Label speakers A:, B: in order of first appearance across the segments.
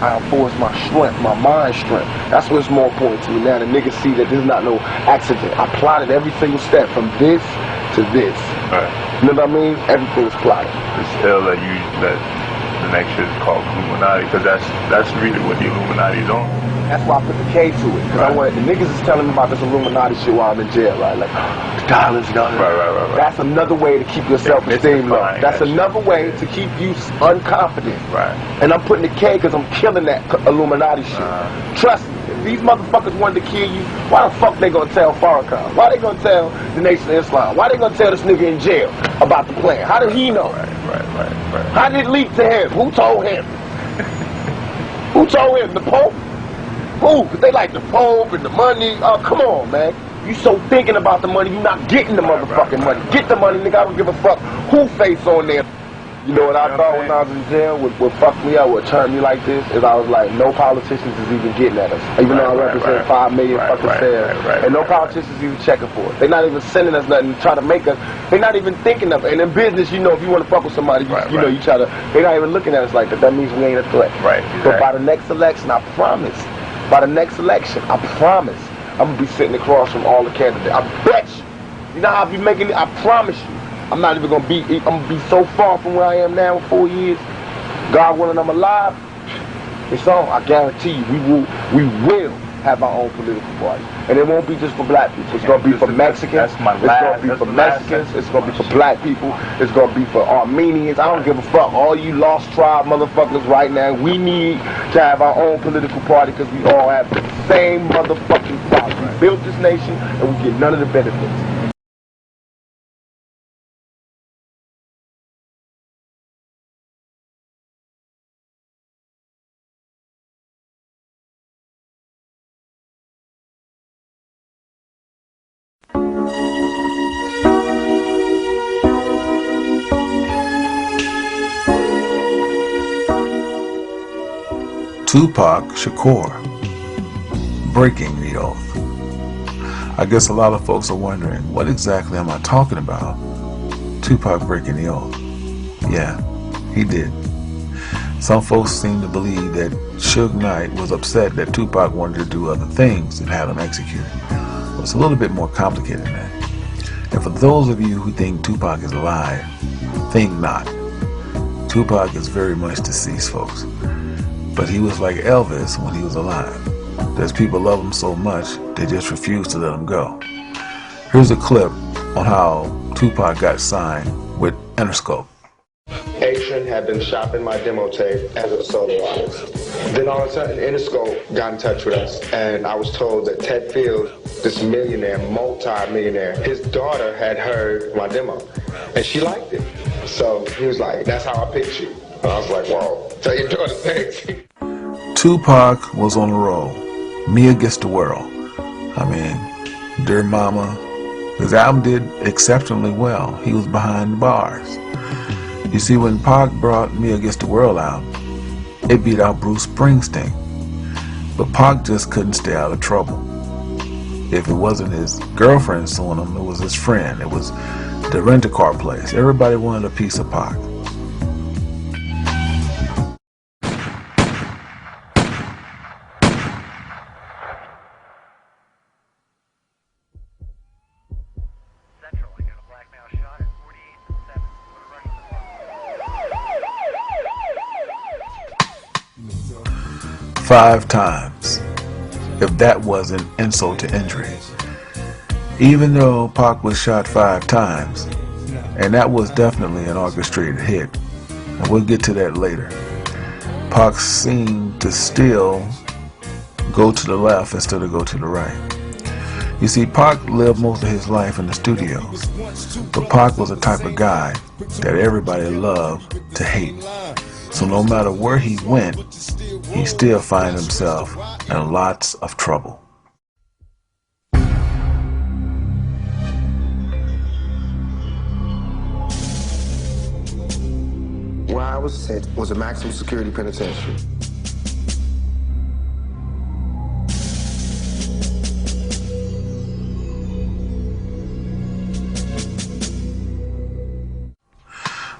A: I enforce my strength, my mind strength. That's what's more important to me now. The niggas see that this is not no accident. I plotted every single step from this to this.
B: Right.
A: You know what I mean? Everything's plotted.
B: It's still that the next shit is called Illuminati, because that's really what the Illuminati's on.
A: That's why I put the K to it, because I want the niggas is telling me about this Illuminati shit while I'm in jail, right? Like the dollars.
B: Right.
A: That's another way to keep your self-esteem low. That's another way to keep you unconfident.
B: Right.
A: And I'm putting the K because I'm killing that Illuminati shit. Trust me, if these motherfuckers wanted to kill you, why the fuck they gonna tell Farrakhan? Why they gonna tell the Nation of Islam? Why they gonna tell this nigga in jail about the plan? How did he know?
B: Right.
A: How did it leak to him? Who told him? Who told him? The Pope? Who? Because they like the Pope and the money. Oh, come on, man. You so thinking about the money, you not getting the motherfucking money. Get the money, nigga. I don't give a fuck who face on there. You know what I thought when I was in jail? What fucked me up, what turned me like this, is I was like, no politicians is even getting at us. Even though I represent 5 million fucking shares. And no politicians even checking for us. They're not even sending us nothing to try to make us. They're not even thinking of it. And in business, you know, if you want to fuck with somebody, you know, you try to, they're not even looking at us like that. That means we ain't a threat.
B: Right.
A: But by the next election, I promise, by the next election, I promise, I'm going to be sitting across from all the candidates. I bet you. You know how I be making it? I promise you. I'm not even gonna be. I'm gonna be so far from where I am now in 4 years. God willing, I'm alive. It's on. I guarantee you, we will have our own political party, and it won't be just for black people. It's gonna be for Mexicans. It's gonna be for Mexicans. It's gonna be for black people. It's gonna be for Armenians. I don't give a fuck. All you lost tribe motherfuckers right now. We need to have our own political party because we all have the same motherfucking problem. We built this nation, and we get none of the benefits.
C: Tupac Shakur, breaking the oath. I guess a lot of folks are wondering, what exactly am I talking about? Tupac breaking the oath. Yeah, he did. Some folks seem to believe that Suge Knight was upset that Tupac wanted to do other things and had him executed. Well, it's a little bit more complicated than that. And for those of you who think Tupac is alive, think not. Tupac is very much deceased, folks. But he was like Elvis when he was alive. There's people love him so much, they just refuse to let him go. Here's a clip on how Tupac got signed with Interscope.
D: Adrian had been shopping my demo tape as a solo artist. Then all of a sudden, Interscope got in touch with us, and I was told that Ted Fields, this millionaire, multi-millionaire, his daughter had heard my demo, and she liked it. So he was like, that's how I picked you. And I was like, whoa, tell your daughter thanks.
C: Tupac was on a roll. Me Against the World. I mean, Dear Mama. His album did exceptionally well. He was behind the bars. You see, when Pac brought Me Against the World out, it beat out Bruce Springsteen. But Pac just couldn't stay out of trouble. If it wasn't his girlfriend suing him, it was his friend. It was the rent-a-car place. Everybody wanted a piece of Pac.
E: Central, I got a black male shot at 48 and 7.
C: 5 times. If that wasn't insult to injury. Even though Pac was shot 5 times, and that was definitely an orchestrated hit, and we'll get to that later, Pac seemed to still go to the left instead of go to the right. You see, Pac lived most of his life in the studios, but Pac was the type of guy that everybody loved to hate. So no matter where he went, he still found himself in lots of trouble.
D: Where I was sent was a maximum security penitentiary.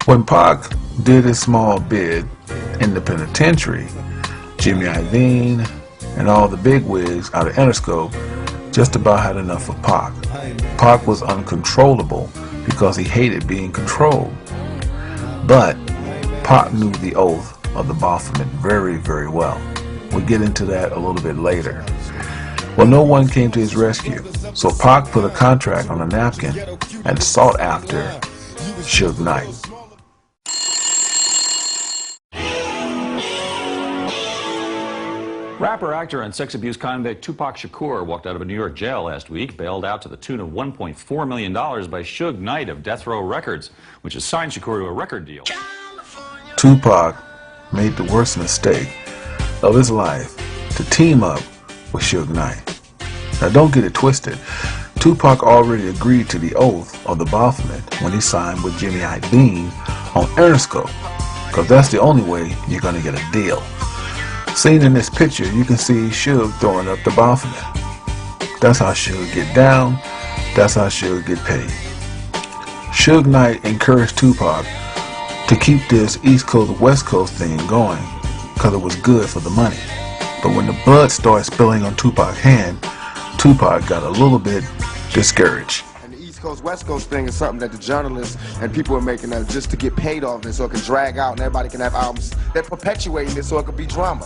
C: When Pac did his small bid in the penitentiary, Jimmy Iovine, and all the bigwigs out of Interscope just about had enough of Pac. Pac was uncontrollable because he hated being controlled. But Pac knew the oath of the Baphomet very, very well. We'll get into that a little bit later. Well, no one came to his rescue, so Pac put a contract on a napkin and sought after Suge Knight.
F: Rapper, actor, and sex abuse convict Tupac Shakur walked out of a New York jail last week, bailed out to the tune of $1.4 million by Suge Knight of Death Row Records, which has signed Shakur to a record deal.
C: Tupac made the worst mistake of his life to team up with Suge Knight. Now don't get it twisted. Tupac already agreed to the oath of the Baphomet when he signed with Jimmy Iovine on Interscope, because that's the only way you're going to get a deal. Seen in this picture, you can see Suge throwing up the Baphomet. That's how Suge get down. That's how Suge get paid. Suge Knight encouraged Tupac to keep this East Coast West Coast thing going because it was good for the money. But when the blood started spilling on Tupac's hand, Tupac got a little bit discouraged.
D: And the East Coast West Coast thing is something that the journalists and people are making up just to get paid off it, so it can drag out and everybody can have albums. They're perpetuating it so it could be drama.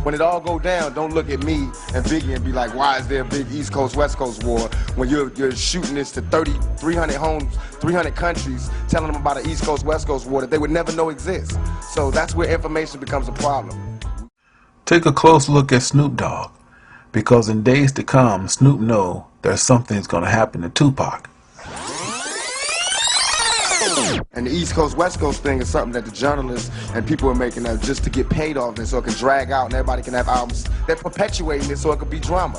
D: When it all go down, don't look at me and Biggie and be like, why is there a big East Coast West Coast war when you're shooting this to 300 homes, 300 countries, telling them about an East Coast West Coast war that they would never know exists. So that's where information becomes a problem.
C: Take a close look at Snoop Dogg, because in days to come, Snoop knows that something's going to happen to Tupac.
D: And the East Coast West Coast thing is something that the journalists and people are making up just to get paid off it, so it can drag out and everybody can have albums. They're perpetuating it so it could be drama.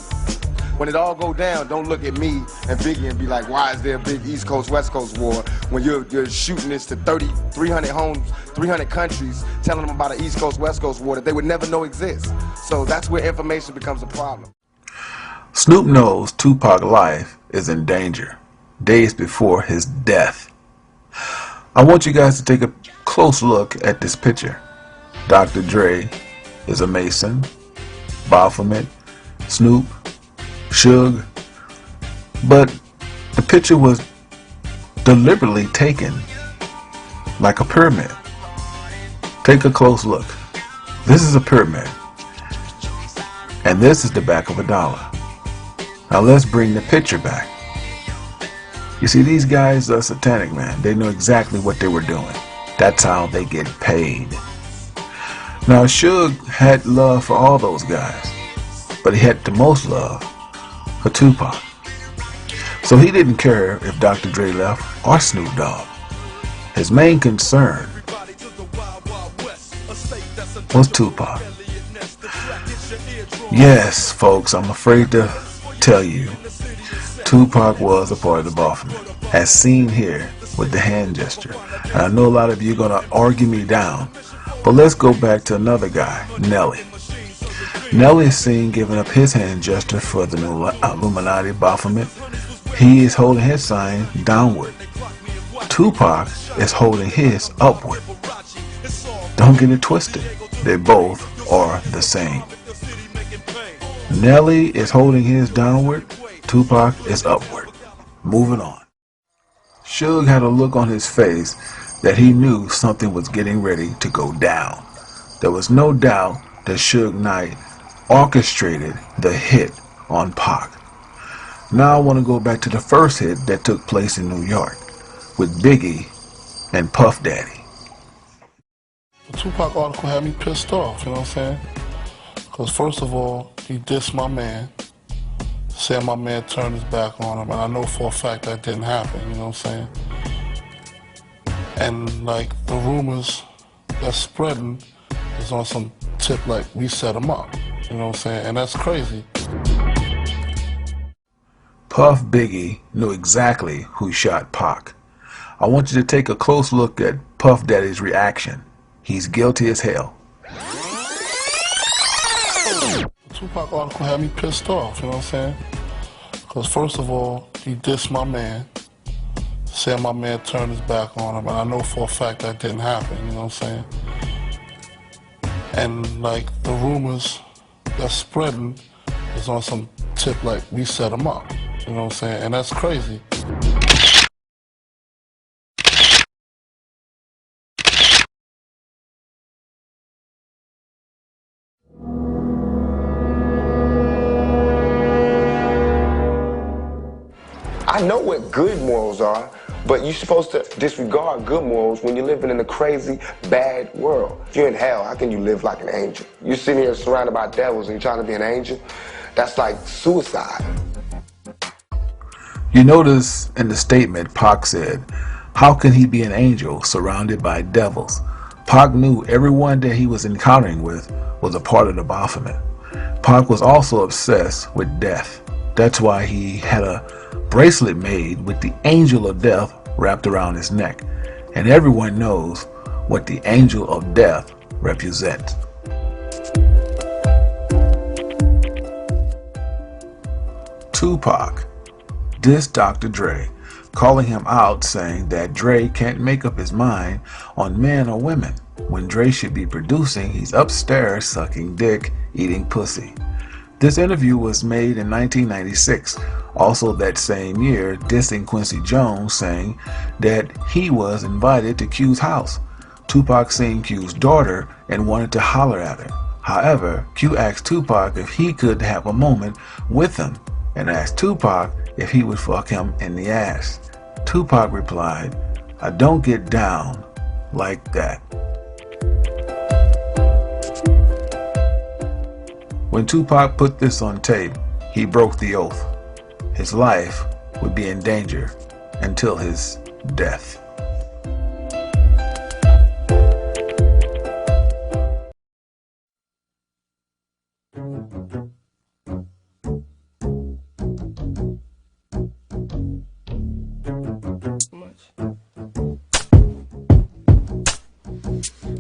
D: When it all go down, don't look at me and Biggie and be like, why is there a big East Coast West Coast war when you're shooting this to 300 homes, 300 countries, telling them about an East Coast West Coast war that they would never know exists. So that's where information becomes a problem.
C: Snoop knows Tupac's life is in danger days before his death. I want you guys to take a close look at this picture. Dr. Dre is a Mason, Baphomet, Snoop, Suge, but the picture was deliberately taken like a pyramid. Take a close look. This is a pyramid, and this is the back of a dollar. Now let's bring the picture back. You see, these guys are satanic, man. They know exactly what they were doing. That's how they get paid. Now, Suge had love for all those guys, but he had the most love for Tupac. So he didn't care if Dr. Dre left or Snoop Dogg. His main concern was Tupac. Yes, folks, I'm afraid to tell you, Tupac was a part of the Baphomet, as seen here with the hand gesture. And I know a lot of you are going to argue me down, but let's go back to another guy, Nelly. Nelly is seen giving up his hand gesture for the Illuminati Baphomet. He is holding his sign downward. Tupac is holding his upward. Don't get it twisted. They both are the same. Nelly is holding his downward. Tupac is upward. Moving on. Suge had a look on his face that he knew something was getting ready to go down. There was no doubt that Suge Knight orchestrated the hit on Pac. Now I want to go back to the first hit that took place in New York with Biggie and Puff Daddy.
G: The Tupac article had me pissed off, you know what I'm saying? Because first of all, he dissed my man, said my man turned his back on him, and I know for a fact that didn't happen, you know what I'm saying? And like the rumors that's spreading is on some tip like we set him up, you know what I'm saying? And that's crazy.
C: Puff Biggie knew exactly who shot Pac. I want you to take a close look at Puff Daddy's reaction. He's guilty as hell.
G: The Tupac article had me pissed off, you know what I'm saying? Because first of all, he dissed my man, said my man turned his back on him, and I know for a fact that didn't happen, you know what I'm saying? And like the rumors that's spreading is on some tip like we set him up. You know what I'm saying? And that's crazy.
D: I know what good morals are, but you're supposed to disregard good morals when you're living in a crazy, bad world. If you're in hell, how can you live like an angel? You're sitting here surrounded by devils and you're trying to be an angel? That's like suicide.
C: You notice in the statement Pac said, how can he be an angel surrounded by devils? Pac knew everyone that he was encountering with was a part of the Baphomet. Pac was also obsessed with death. That's why he had a bracelet made with the angel of death wrapped around his neck. And everyone knows what the angel of death represents. Tupac dissed Dr. Dre, calling him out, saying that Dre can't make up his mind on men or women. When Dre should be producing, he's upstairs sucking dick, eating pussy. This interview was made in 1996, also that same year, dissing Quincy Jones, saying that he was invited to Q's house. Tupac seen Q's daughter and wanted to holler at her. However, Q asked Tupac if he could have a moment with him, and asked Tupac if he would fuck him in the ass. Tupac replied, "I don't get down like that." When Tupac put this on tape, he broke the oath. His life would be in danger until his death.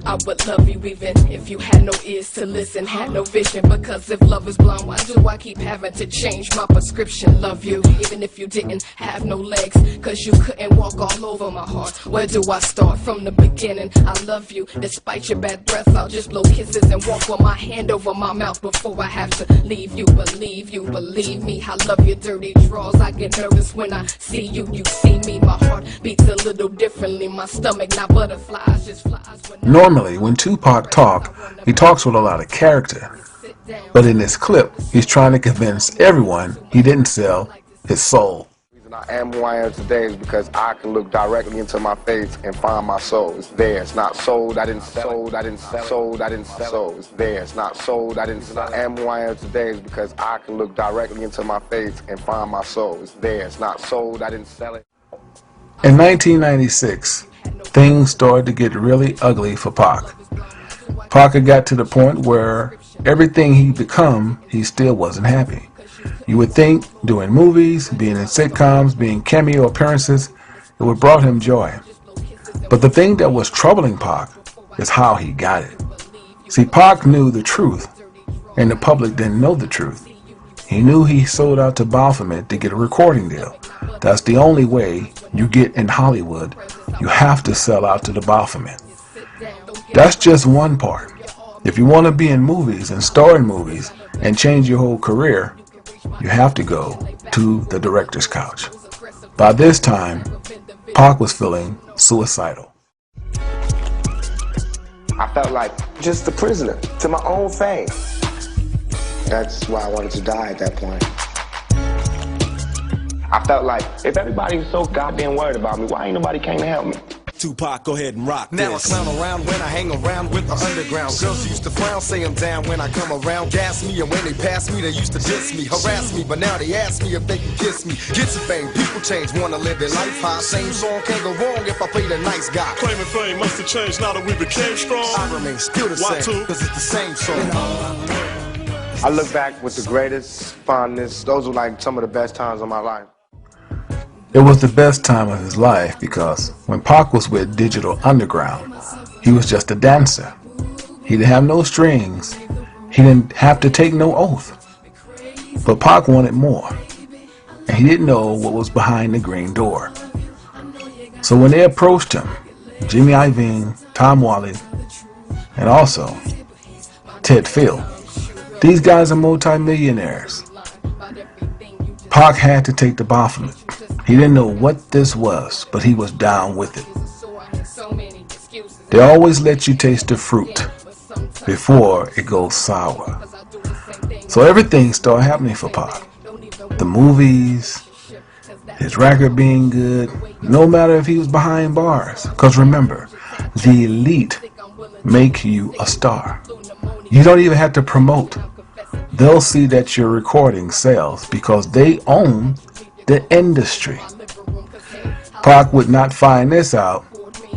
H: I would love you even if you had no ears to listen, had no vision. Because if love is blind, why do I keep having to change my prescription? Love you even if you didn't have no legs, cause you couldn't walk all over my heart. Where do I start from the beginning? I love you despite your bad breath. I'll just blow kisses and walk with my hand over my mouth before I have to leave you. Believe me, I love your dirty draws. I get nervous when I see you. You see me, my heart beats a little differently. My stomach not butterflies, just flies.
C: Normally, when Tupac talks, he talks with a lot of character. But in this clip, he's trying to convince everyone he didn't sell his soul.
D: The reason I am who I am today is because I can look directly into my face and find my soul. It's there. It's not sold. I didn't sell. I didn't sell. Sold. I didn't sell. It's there. It's not sold. I didn't sell. I am who I am today is because I can look directly into my face and find my soul. It's there. It's not sold. I didn't sell it.
C: In 1996, things started to get really ugly for Pac. Pac had got to the point where everything he'd become, he still wasn't happy. You would think doing movies, being in sitcoms, being cameo appearances, it would brought him joy. But the thing that was troubling Pac is how he got it. See, Pac knew the truth, and the public didn't know the truth. He knew he sold out to Baphomet to get a recording deal. That's the only way you get in Hollywood. You have to sell out to the Baphomet. That's just one part. If you want to be in movies and star in movies and change your whole career, you have to go to the director's couch. By this time, Pac was feeling suicidal.
D: I felt like just a prisoner to my own fame. That's why I wanted to die at that point. I felt like if everybody was so goddamn worried about me, why ain't nobody came to help me?
I: Tupac, go ahead and rock
J: now
I: this.
J: I clown around when I hang around with the underground. Girls used to frown, say I'm down when I come around. Gas me, and when they pass me, they used to diss me, harass me. But now they ask me if they can kiss me. Get your fame, people change, wanna live their life high. Same song can't go wrong if I play the nice guy.
K: Claiming fame must have changed now that we became strong.
J: I remain still the same, cause it's the same song.
D: I look back with the greatest fondness. Those were like some of the best times of my life.
C: It was the best time of his life because when Pac was with Digital Underground, he was just a dancer. He didn't have no strings. He didn't have to take no oath. But Pac wanted more, and he didn't know what was behind the green door. So when they approached him, Jimmy Iovine, Tom Wally, and also Ted Field. These guys are multi-millionaires. Pac had to take the Baphomet. He didn't know what this was, but he was down with it. They always let you taste the fruit before it goes sour. So everything started happening for Pac. The movies, his record being good, no matter if he was behind bars. Because remember, the elite make you a star. You don't even have to promote. They'll see that your recording sells because they own the industry. Pac would not find this out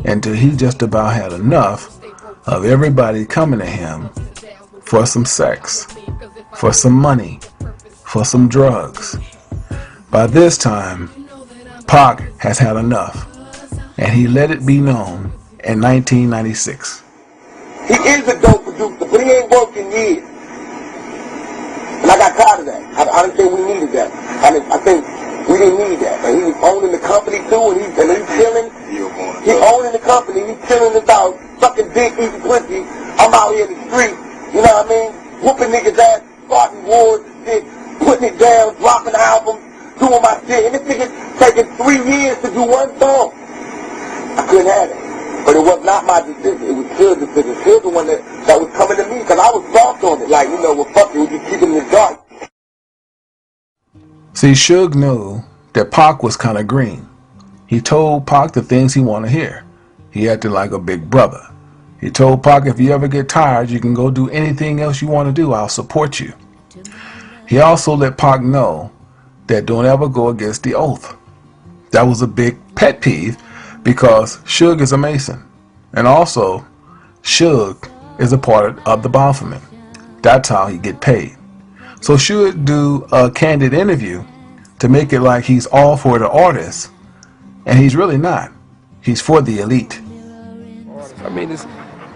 C: until he just about had enough of everybody coming to him for some sex, for some money, for some drugs. By this time, Pac has had enough, and he let it be known in 1996.
A: He is a dope producer, but he ain't worked in years. And I got tired of that. I didn't think we needed that. I think we didn't need that. And he was owning the company too, and he's chilling. He owning the company, he's chilling about sucking dick, eating pussy. I'm out here in the street, you know what I mean? Whooping niggas' ass, starting wars and shit, putting it down, dropping albums, doing my shit. And this nigga's taking 3 years to do one song. I couldn't have it. But it was not my decision. It was Suge's decision. Suge the one that was coming to me because I was soft on it. Like, you know, well, fuck it, we just keep it in the dark.
C: See, Suge knew that Pac was kind of green. He told Pac the things he wanted to hear. He acted like a big brother. He told Pac, if you ever get tired, you can go do anything else you want to do. I'll support you. He also let Pac know that don't ever go against the oath. That was a big pet peeve because Suge is a Mason. And also, Suge is a part of the Baphomet. That's how he get paid. So Suge do a candid interview to make it like he's all for the artists, and he's really not. He's for the elite.
L: I mean,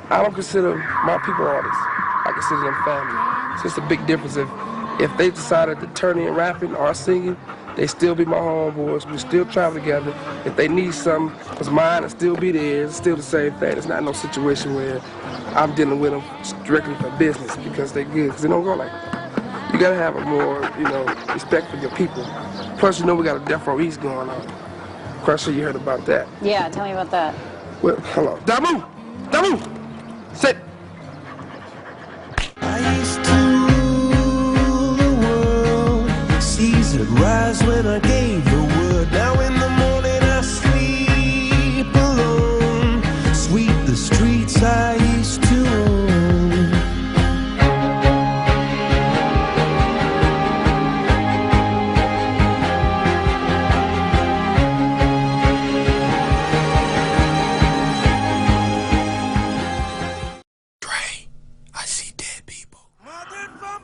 L: I don't consider my people artists. I consider them family. It's just a big difference. If they decided to turn in rapping or singing, they still be my homeboys. We still travel together. If they need something, because mine will still be theirs. It's still the same thing. It's not no situation where I'm dealing with them strictly for business because they're good, because they don't go like that. You gotta have a more, respect for your people. Plus, we got a Death Row East going on. Crusher, you heard about that.
M: Yeah, tell me about that.
L: Well, hello. Damu! Damu! Sit!
N: I used to rule the world. Seas would rise when I gave the word. Now in the morning I sleep alone. Sweep the streets I used to own.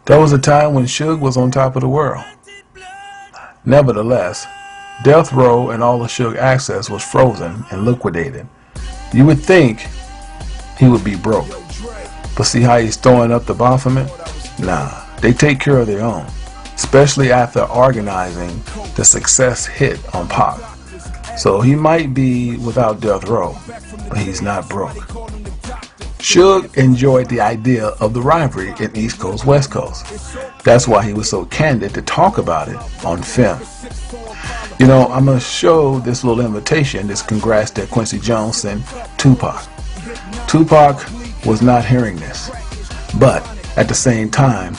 C: There was a time when Suge was on top of the world. Nevertheless, Death Row and all the Suge access was frozen and liquidated. You would think he would be broke. But see how he's throwing up the Baphomet? Nah, they take care of their own. Especially after organizing the success hit on Pac. So he might be without Death Row, but he's not broke. Suge enjoyed the idea of the rivalry in East Coast, West Coast. That's why he was so candid to talk about it on film. I'm going to show this little invitation, this congrats that Quincy Jones sent Tupac. Tupac was not hearing this. But at the same time,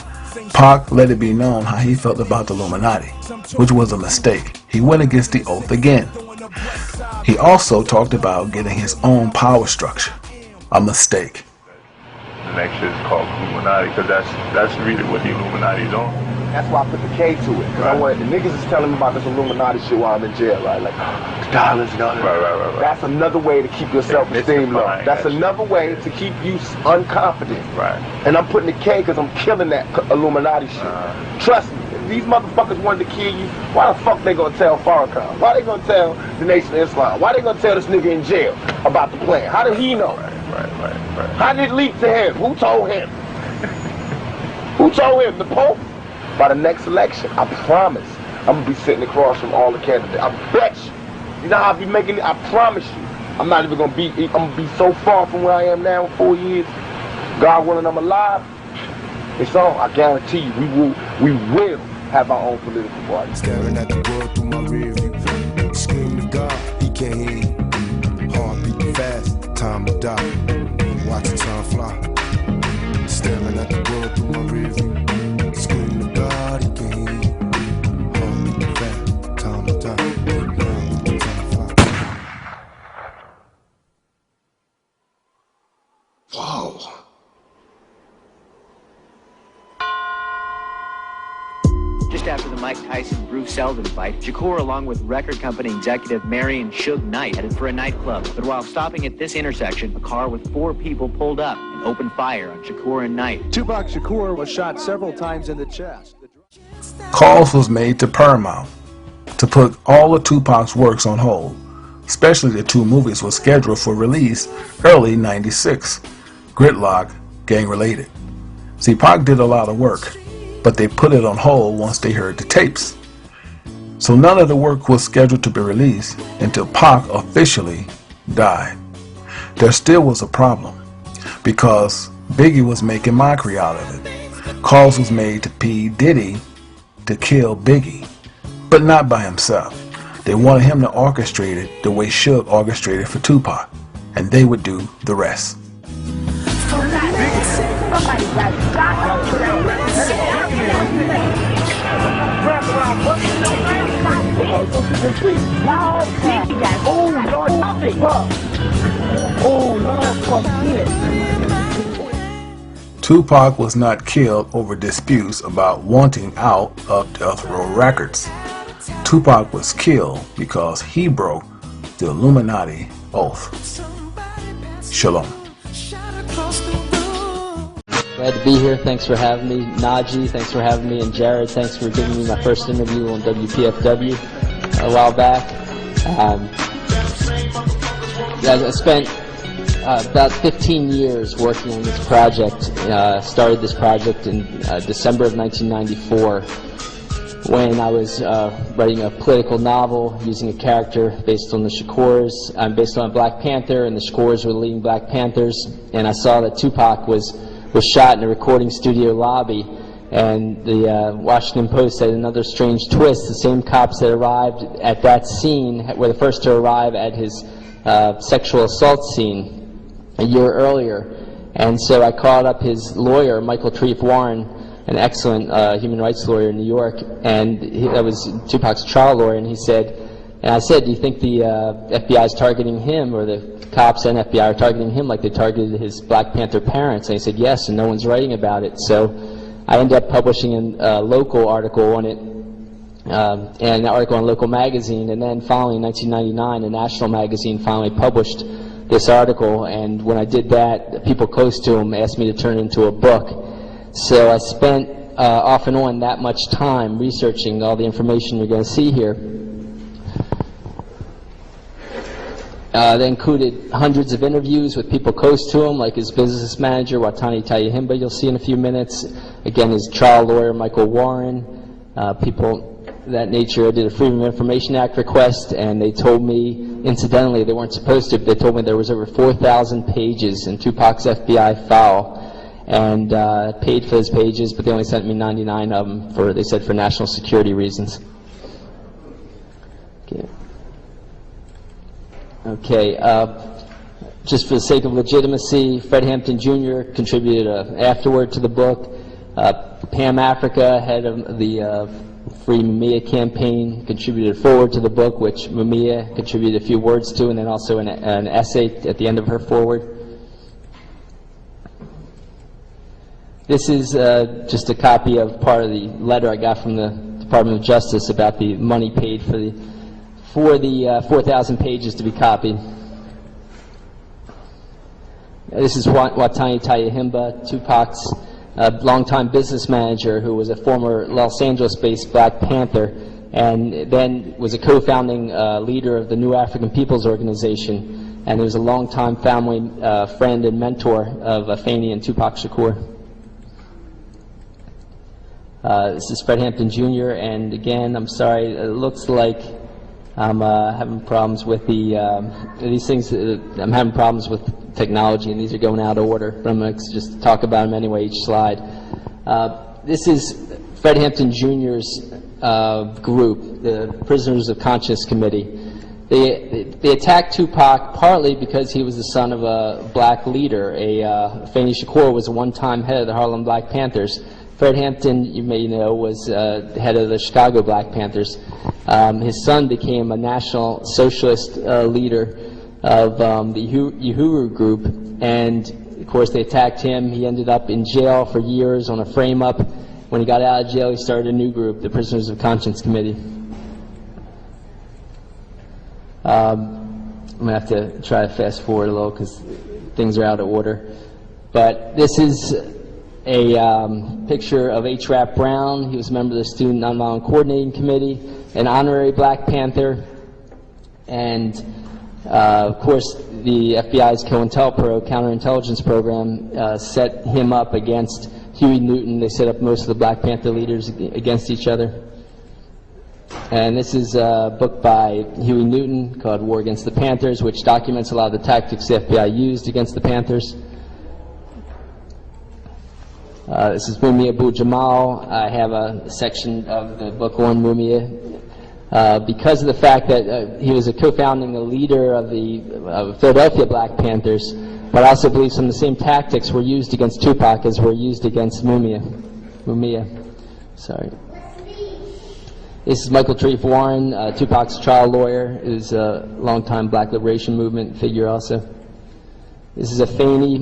C: Pac let it be known how he felt about the Illuminati, which was a mistake. He went against the oath again. He also talked about getting his own power structure. A mistake.
B: The next shit is called Illuminati because that's really what the Illuminati's on.
A: That's why I put the K to it. Because the niggas is telling me about this Illuminati shit while I'm in jail, right? Like, dollars.
B: Right.
A: That's another way to keep your self-esteem low. That's another way to keep you unconfident.
B: Right.
A: And I'm putting the K because I'm killing that Illuminati shit. Trust me. If these motherfuckers wanted to kill you, why the fuck they gonna tell Farrakhan? Why they gonna tell the Nation of Islam? Why they gonna tell this nigga in jail about the plan? How did he know?
B: Right.
A: How did it leak to him? Who told him? Who told him? The Pope? By the next election, I promise, I'm gonna be sitting across from all the candidates. I bet you. You know how I be making it? I promise you. I'm not even gonna be. I'm gonna be so far from where I am now in 4 years. God willing, I'm alive. It's on. I guarantee you, we will have our own political party.
J: Staring at the world through my rear view. Scream to God, he can't hear you. Heart beating fast, time to die. Watch the time fly. Staring at the world through my rear view. Scream to God, he can't hear you. Heart beating fast, time to die. Watch the time fly.
A: Whoa.
E: Just after the Mike Tyson-Bruce Seldon fight, Shakur, along with record company executive Marion Suge Knight, headed for a nightclub. But while stopping at this intersection, a car with 4 people pulled up and opened fire on Shakur and Knight.
I: Tupac Shakur was shot several times in the chest.
C: Calls was made to Paramount to put all of Tupac's works on hold, especially the 2 movies were scheduled for release early '96, Gridlock, Gang Related. See, Pac did a lot of work, but they put it on hold once they heard the tapes. So none of the work was scheduled to be released until Pac officially died. There still was a problem, because Biggie was making mockery out of it. Calls was made to P. Diddy to kill Biggie, but not by himself. They wanted him to orchestrate it the way Suge orchestrated for Tupac, and they would do the rest. Tupac was not killed over disputes about wanting out of Death Row Records. Tupac was killed because he broke the Illuminati oath. Shalom.
M: Glad to be here. Thanks for having me. Najee, thanks for having me. And Jared, thanks for giving me my first interview on WPFW a while back. I spent about 15 years working on this project. Started this project in December of 1994 when I was writing a political novel using a character based on the Shakurs. Based on Black Panther, and the Shakurs were the leading Black Panthers. And I saw that Tupac was shot in a recording studio lobby, and the Washington Post had another strange twist. The same cops that arrived at that scene were the first to arrive at his sexual assault scene a year earlier. And so I called up his lawyer, Michael Treef Warren, an excellent human rights lawyer in New York, and that was Tupac's trial lawyer, and he said, and I said, do you think the FBI is targeting him, or the cops and FBI are targeting him like they targeted his Black Panther parents? And he said, yes, and no one's writing about it. So I ended up publishing a local article on it, and an article in a local magazine, and then finally in 1999, a national magazine finally published this article, and when I did that, people close to him asked me to turn it into a book. So I spent off and on that much time researching all the information you're going to see here. That included hundreds of interviews with people close to him, like his business manager, Watani Tayahimba, you'll see in a few minutes. Again, his trial lawyer, Michael Warren, people of that nature. I did a Freedom of Information Act request, and they told me, incidentally, they weren't supposed to, but they told me there was over 4,000 pages in Tupac's FBI file, and paid for those pages, but they only sent me 99 of them for, they said, for national security reasons. Okay, just for the sake of legitimacy, Fred Hampton Jr. contributed an afterword to the book. Pam Africa, head of the Free Mumia campaign, contributed a foreword to the book, which Mumia contributed a few words to, and then also an essay at the end of her foreword. This is just a copy of part of the letter I got from the Department of Justice about the money paid for the 4,000 pages to be copied. This is Watani Tayahimba, Tupac's longtime business manager, who was a former Los Angeles-based Black Panther, and then was a co-founding leader of the New African Peoples Organization, and he was a longtime family friend and mentor of Afeni and Tupac Shakur. This is Fred Hampton Jr., and again, I'm sorry, it looks like I'm having problems with these things. I'm having problems with technology, and these are going out of order, but I'm going to just talk about them anyway, each slide. This is Fred Hampton Jr.'s group, the Prisoners of Conscience Committee. They attacked Tupac partly because he was the son of a black leader. Afeni Shakur was a one-time head of the Harlem Black Panthers. Fred Hampton, you may know, was head of the Chicago Black Panthers. His son became a national socialist leader of the Uhuru group, and of course they attacked him. He ended up in jail for years on a frame-up. When he got out of jail, he started a new group, the Prisoners of Conscience Committee. I'm going to have to try to fast forward a little because things are out of order. But this is a picture of H. Rap Brown. He was a member of the Student Nonviolent Coordinating Committee, an honorary Black Panther, and of course the FBI's COINTELPRO counterintelligence program set him up against Huey Newton. They set up most of the Black Panther leaders against each other. And this is a book by Huey Newton called War Against the Panthers, which documents a lot of the tactics the FBI used against the Panthers. This is Mumia Abu-Jamal. I have a section of the book on Mumia. Because of the fact that he was a co-founding leader of the Philadelphia Black Panthers, but I also believe some of the same tactics were used against Tupac as were used against Mumia. Sorry. This is Michael Treef Warren, Tupac's trial lawyer, who's a longtime Black Liberation Movement figure also. This is Afeni,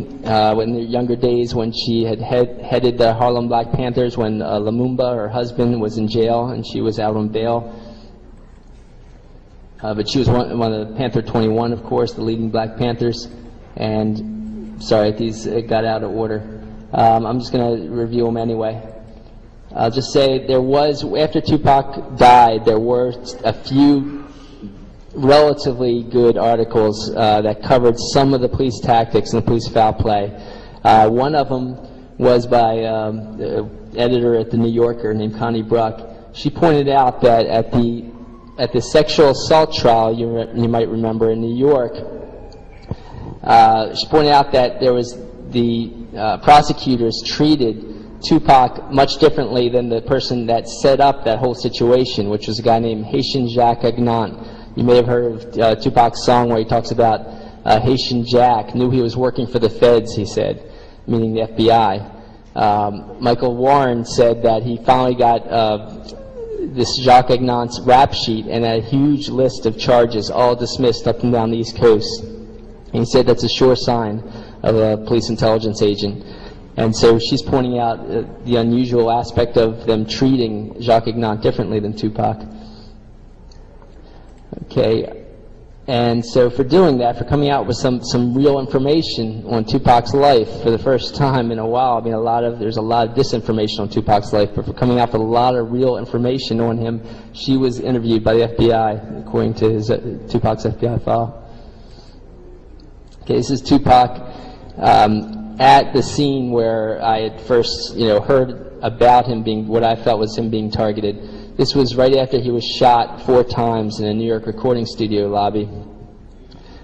M: in their younger days when she had headed the Harlem Black Panthers when Lumumba, her husband, was in jail and she was out on bail. But she was one of the Panther 21, of course, the leading Black Panthers. And sorry, these got out of order. I'm just going to review them anyway. I'll just say there was, after Tupac died, there were a few relatively good articles that covered some of the police tactics and the police foul play. One of them was by the editor at the New Yorker named Connie Bruck. She pointed out that at the sexual assault trial, you might remember in New York, she pointed out that there was the prosecutors treated Tupac much differently than the person that set up that whole situation, which was a guy named Haitian Jacques Agnant. You may have heard of Tupac's song where he talks about Haitian Jack knew he was working for the feds, he said, meaning the FBI. Michael Warren said that he finally got this Jacques Agnant's rap sheet and a huge list of charges all dismissed up and down the East Coast. And he said that's a sure sign of a police intelligence agent. And so she's pointing out the unusual aspect of them treating Jacques Agnant differently than Tupac. Okay, and so for doing that, for coming out with some real information on Tupac's life for the first time in a while, I mean there's a lot of disinformation on Tupac's life, but for coming out with a lot of real information on him, she was interviewed by the FBI, according to Tupac's FBI file. Okay, this is Tupac at the scene where I had first, heard about him being, what I felt was him being targeted. This was right after he was shot 4 times in a New York recording studio lobby.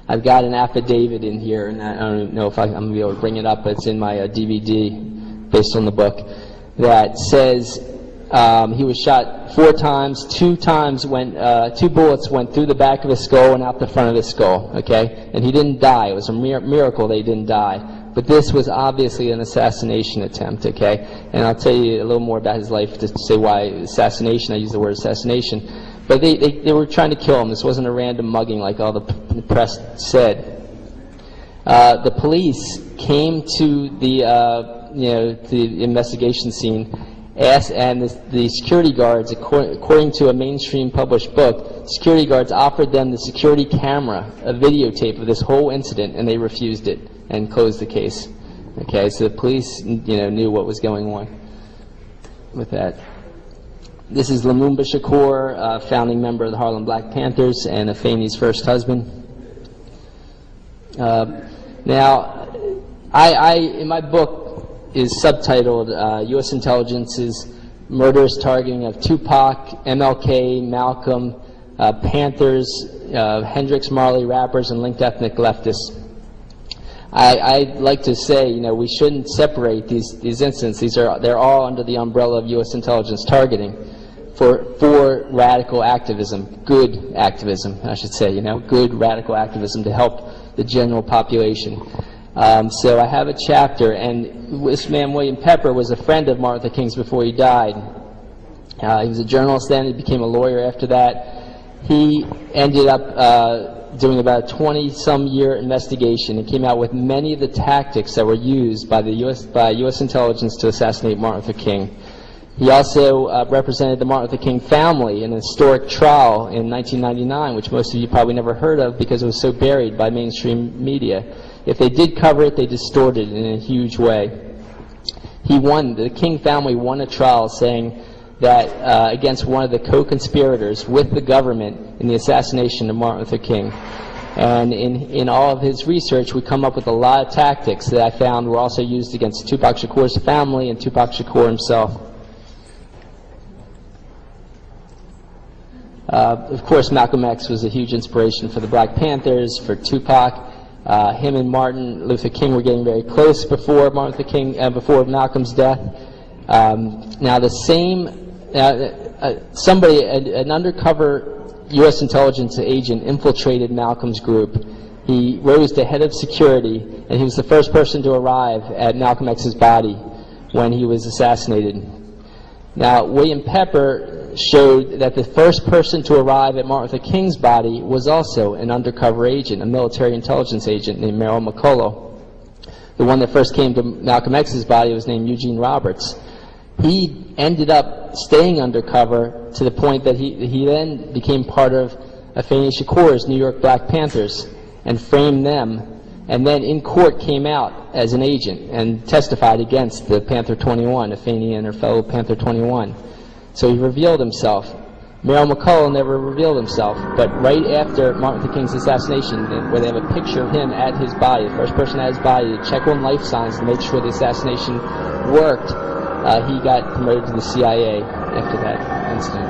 M: I've got an affidavit in here, and I don't know if I'm going to be able to bring it up, but it's in my DVD based on the book, that says he was shot 4 times, 2 bullets went through the back of his skull and out the front of his skull, okay? And he didn't die. It was a miracle that he didn't die. But this was obviously an assassination attempt, okay? And I'll tell you a little more about his life to say why assassination, I use the word assassination. But they were trying to kill him. This wasn't a random mugging like all the press said. The police came to the investigation scene, and the security guards, according to a mainstream published book, security guards offered them the security camera, a videotape of this whole incident, and they refused it and closed the case. Okay, so the police, knew what was going on with that. This is Lumumba Shakur, founding member of the Harlem Black Panthers and Afeni's first husband. Now, in my book is subtitled U.S. Intelligence's Murderous Targeting of Tupac, MLK, Malcolm, Panthers, Hendrix, Marley, rappers, and linked ethnic leftists. I'd like to say, you know, we shouldn't separate these incidents. They're all under the umbrella of U.S. intelligence targeting for radical activism, good activism, I should say, you know, good radical activism to help the general population. So I have a chapter, and this man, William Pepper, was a friend of Martin Luther King's before he died. He was a journalist then, he became a lawyer after that. He ended up doing about a 20-some-year investigation and came out with many of the tactics that were used by U.S. intelligence to assassinate Martin Luther King. He also represented the Martin Luther King family in a historic trial in 1999, which most of you probably never heard of because it was so buried by mainstream media. If they did cover it, they distorted it in a huge way. He won, the King family won a trial saying that against one of the co-conspirators with the government in the assassination of Martin Luther King. And in all of his research, we come up with a lot of tactics that I found were also used against Tupac Shakur's family and Tupac Shakur himself. Of course, Malcolm X was a huge inspiration for the Black Panthers, for Tupac. Him and Martin Luther King were getting very close before before Malcolm's death. Now, the same an undercover U.S. intelligence agent infiltrated Malcolm's group. He rose to head of security, and he was the first person to arrive at Malcolm X's body when he was assassinated. Now, William Pepper showed that the first person to arrive at Martin Luther King's body was also an undercover agent, a military intelligence agent named Merrill McCullough. The one that first came to Malcolm X's body was named Eugene Roberts. He ended up staying undercover to the point that he then became part of Afeni Shakur's New York Black Panthers and framed them, and then in court came out as an agent and testified against the Panther 21, Afeni and her fellow Panther 21. So he revealed himself. Merrill McCullough never revealed himself, but right after Martin Luther King's assassination, where they have a picture of him at his body, the first person at his body to check on life signs to make sure the assassination worked, he got promoted to the CIA after that incident,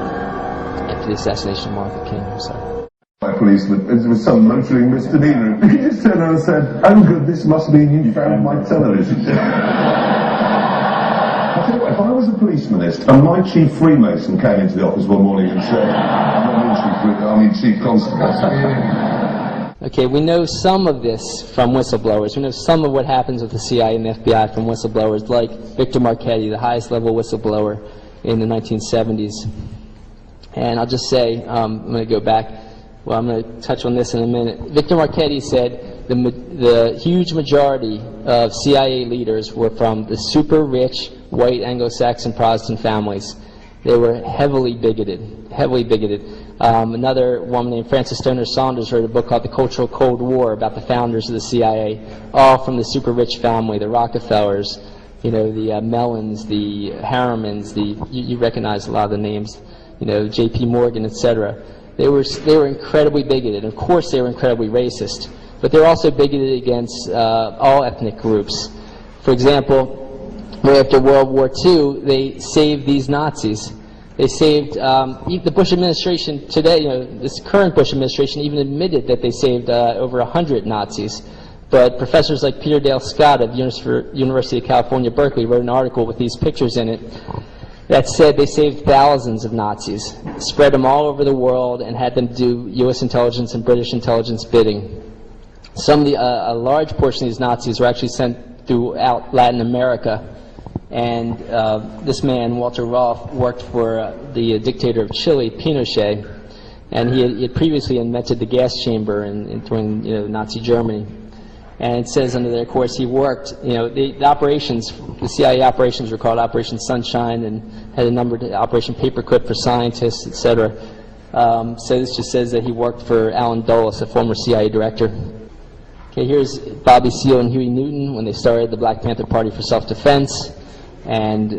M: after the assassination of Martin Luther King. I'm sorry.
O: My policeman, it was some motoring misdemeanor. He just turned around and said, "Oh good, this must mean you found my television." I tell you what, if I was a policemanist and my chief Freemason came into the office one morning and said, Chief Constable.
M: Okay, we know some of this from whistleblowers. We know some of what happens with the CIA and the FBI from whistleblowers, like Victor Marchetti, the highest level whistleblower in the 1970s. And I'll just say, I'm going to go back. Well, I'm going to touch on this in a minute. Victor Marchetti said the huge majority of CIA leaders were from the super rich white Anglo-Saxon Protestant families. They were heavily bigoted, heavily bigoted. Another woman named Frances Stoner Saunders wrote a book called The Cultural Cold War about the founders of the CIA, all from the super rich family, the Rockefellers, you know, the Mellons, the Harrimans, you recognize a lot of the names, you know, J.P. Morgan, etc. They were incredibly bigoted. Of course, they were incredibly racist, but they were also bigoted against all ethnic groups. For example, right after World War II, they saved these Nazis. They saved, the Bush administration today, you know, this current Bush administration even admitted that they saved over 100 Nazis. But professors like Peter Dale Scott of University of California, Berkeley wrote an article with these pictures in it that said they saved thousands of Nazis, spread them all over the world, and had them do U.S. intelligence and British intelligence bidding. A large portion of these Nazis were actually sent throughout Latin America. And this man, Walter Rolfe, worked for the dictator of Chile, Pinochet, and he had previously invented the gas chamber during Nazi Germany. And it says under there, of course, he worked, the operations, the CIA operations were called Operation Sunshine and had a number to Operation Paperclip for scientists, etc. So this just says that he worked for Alan Dulles, a former CIA director. Okay, here's Bobby Seale and Huey Newton when they started the Black Panther Party for Self-Defense. And,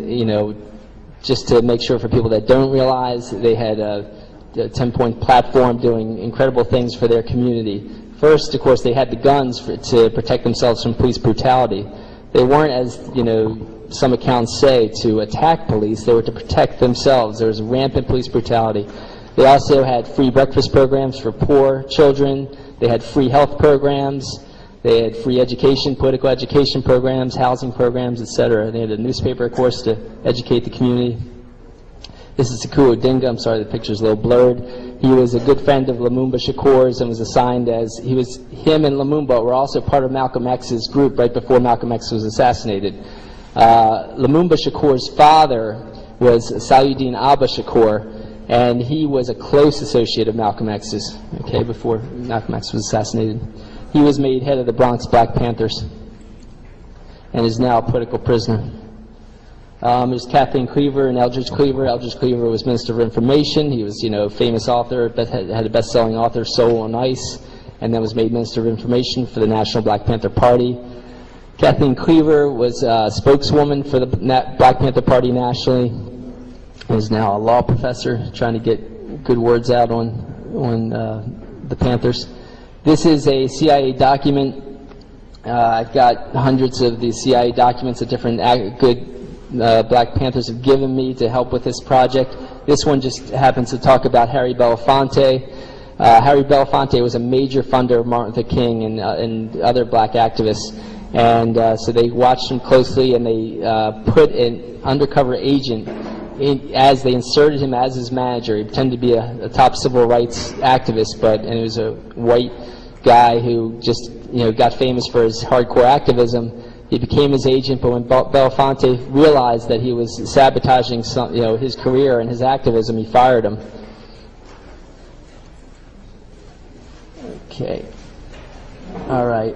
M: just to make sure for people that don't realize, they had a 10-point platform doing incredible things for their community. First, of course, they had the guns to protect themselves from police brutality. They weren't, as some accounts say, to attack police. They were to protect themselves. There was rampant police brutality. They also had free breakfast programs for poor children. They had free health programs. They had free education, political education programs, housing programs, etc. They had a newspaper, of course, to educate the community. This is Sekou Odinga. I'm sorry, the picture's a little blurred. He was a good friend of Lumumba Shakur's and was assigned as, him and Lumumba were also part of Malcolm X's group right before Malcolm X was assassinated. Lumumba Shakur's father was Saluddin Abba Shakur, and he was a close associate of Malcolm X's, okay, before Malcolm X was assassinated. He was made head of the Bronx Black Panthers and is now a political prisoner. There's Kathleen Cleaver and Eldridge Cleaver. Eldridge Cleaver was Minister of Information. He was, a famous author, had a best-selling author, Soul on Ice, and then was made Minister of Information for the National Black Panther Party. Kathleen Cleaver was a spokeswoman for the Black Panther Party nationally. Is now a law professor, trying to get good words out on the Panthers. This is a CIA document. I've got hundreds of these CIA documents that different good Black Panthers have given me to help with this project. This one just happens to talk about Harry Belafonte. Harry Belafonte was a major funder of Martin Luther King and other black activists. And so they watched him closely, and they put an undercover agent as they inserted him as his manager. He pretended to be a top civil rights activist, and it was a white guy who just got famous for his hardcore activism. He became his agent, but when Belafonte realized that he was sabotaging his career and his activism, he fired him. Okay. All right.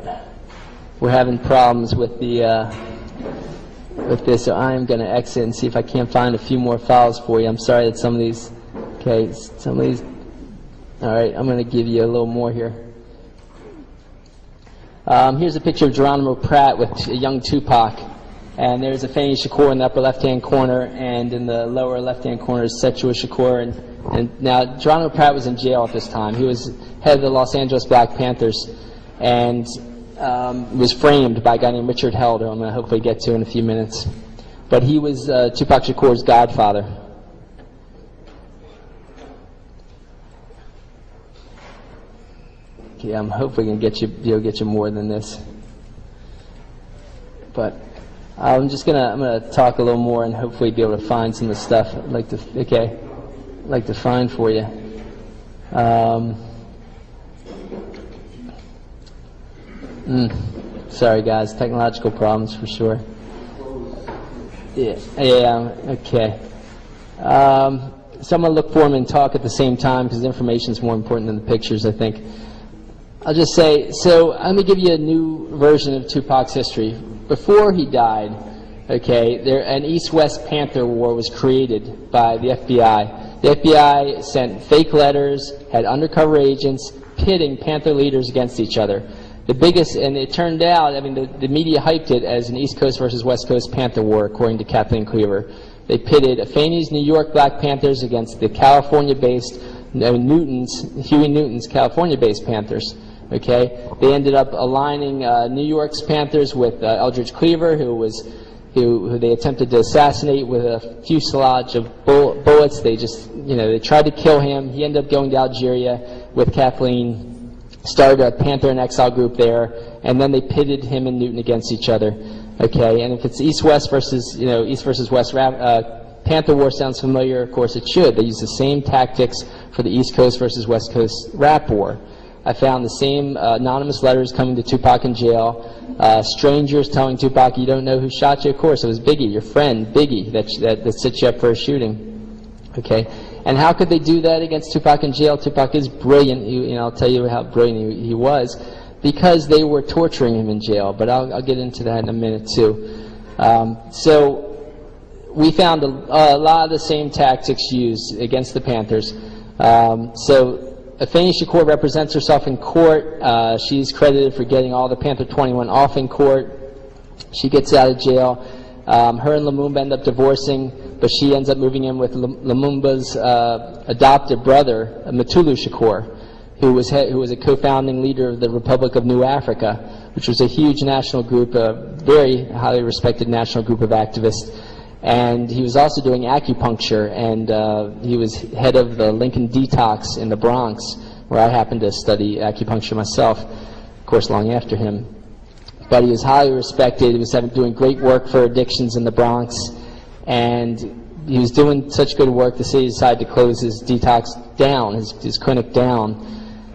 M: We're having problems with the with this, so I'm going to exit and see if I can't find a few more files for you. I'm sorry that some of these. Okay, some of these. All right, I'm going to give you a little more here. Here's a picture of Geronimo Pratt with a young Tupac, and there's Afeni Shakur in the upper left-hand corner, and in the lower left-hand corner is Sekou Shakur. And now Geronimo Pratt was in jail at this time. He was head of the Los Angeles Black Panthers, and was framed by a guy named Richard Held, who I'm going to hopefully get to in a few minutes. But he was Tupac Shakur's godfather. Okay, I'm hopefully going to get you more than this. But I'm going to talk a little more and hopefully be able to find some of the stuff I'd like to find for you. Sorry guys, technological problems for sure. Yeah, okay. So I'm going to look for them and talk at the same time because the information is more important than the pictures, I think. I'll just say, so let me give you a new version of Tupac's history. Before he died, okay, an East-West Panther War was created by the FBI. The FBI sent fake letters, had undercover agents pitting Panther leaders against each other. The biggest, and it turned out, the media hyped it as an East Coast versus West Coast Panther War, according to Kathleen Cleaver. They pitted Afeni's New York Black Panthers against the California-based Huey Newton's California-based Panthers. Okay, they ended up aligning New York's Panthers with Eldridge Cleaver, who they attempted to assassinate with a fuselage of bullets. They just, they tried to kill him. He ended up going to Algeria with Kathleen, started a Panther in Exile group there, and then they pitted him and Newton against each other. Okay, and if it's East-West versus, East versus West Panther War sounds familiar, of course it should. They use the same tactics for the East Coast versus West Coast rap war. I found the same anonymous letters coming to Tupac in jail, strangers telling Tupac, you don't know who shot you? Of course, it was Biggie, your friend, Biggie, that set you up for a shooting. Okay, and how could they do that against Tupac in jail? Tupac is brilliant, I'll tell you how brilliant he was, because they were torturing him in jail, but I'll get into that in a minute too. So we found a lot of the same tactics used against the Panthers. So Afeni Shakur represents herself in court. She's credited for getting all the Panther 21 off in court. She gets out of jail. Her and Lumumba end up divorcing, but she ends up moving in with Lumumba's adopted brother, Mutulu Shakur, who was a co-founding leader of the Republic of New Africa, which was a huge national group, a very highly respected national group of activists. And he was also doing acupuncture, and he was head of the Lincoln Detox in the Bronx, where I happened to study acupuncture myself. Of course, long after him. But he was highly respected. He was doing great work for addictions in the Bronx, and he was doing such good work, the city decided to close his detox down, his clinic down,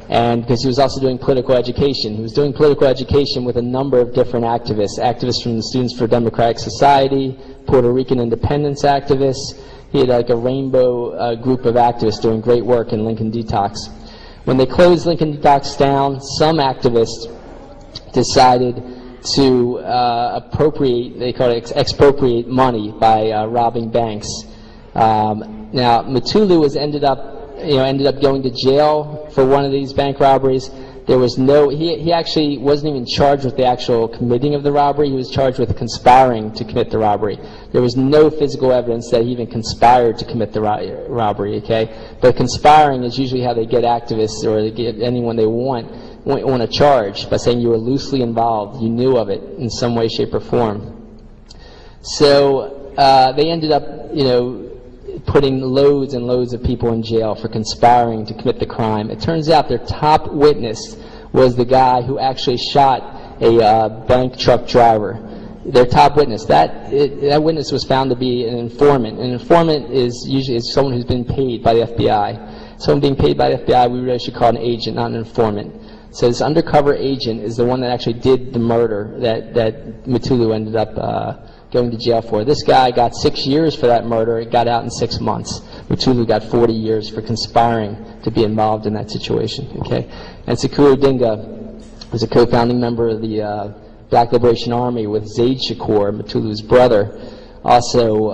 M: and because he was also doing political education. He was doing political education with a number of different activists from the Students for Democratic Society, Puerto Rican independence activists. He had like a rainbow group of activists doing great work in Lincoln Detox. When they closed Lincoln Detox down, some activists decided to appropriate, they call it expropriate money by robbing banks. Now, Mutulu ended up going to jail for one of these bank robberies. There was no, he actually wasn't even charged with the actual committing of the robbery. He was charged with conspiring to commit the robbery. There was no physical evidence that he even conspired to commit the robbery, okay? But conspiring is usually how they get activists or they get anyone they want to charge, by saying you were loosely involved, you knew of it in some way, shape, or form. So they ended up, putting loads and loads of people in jail for conspiring to commit the crime. It turns out their top witness was the guy who actually shot a bank truck driver. Their top witness. That witness was found to be an informant. An informant is usually someone who's been paid by the FBI. Someone being paid by the FBI, we really should call an agent, not an informant. So this undercover agent is the one that actually did the murder that Mutulu ended up going to jail for. This guy got 6 years for that murder. He got out in 6 months. Mutulu got 40 years for conspiring to be involved in that situation. Okay, and Sekou Odinga was a co-founding member of the Black Liberation Army with Zaid Shakur, Mutulu's brother. Also,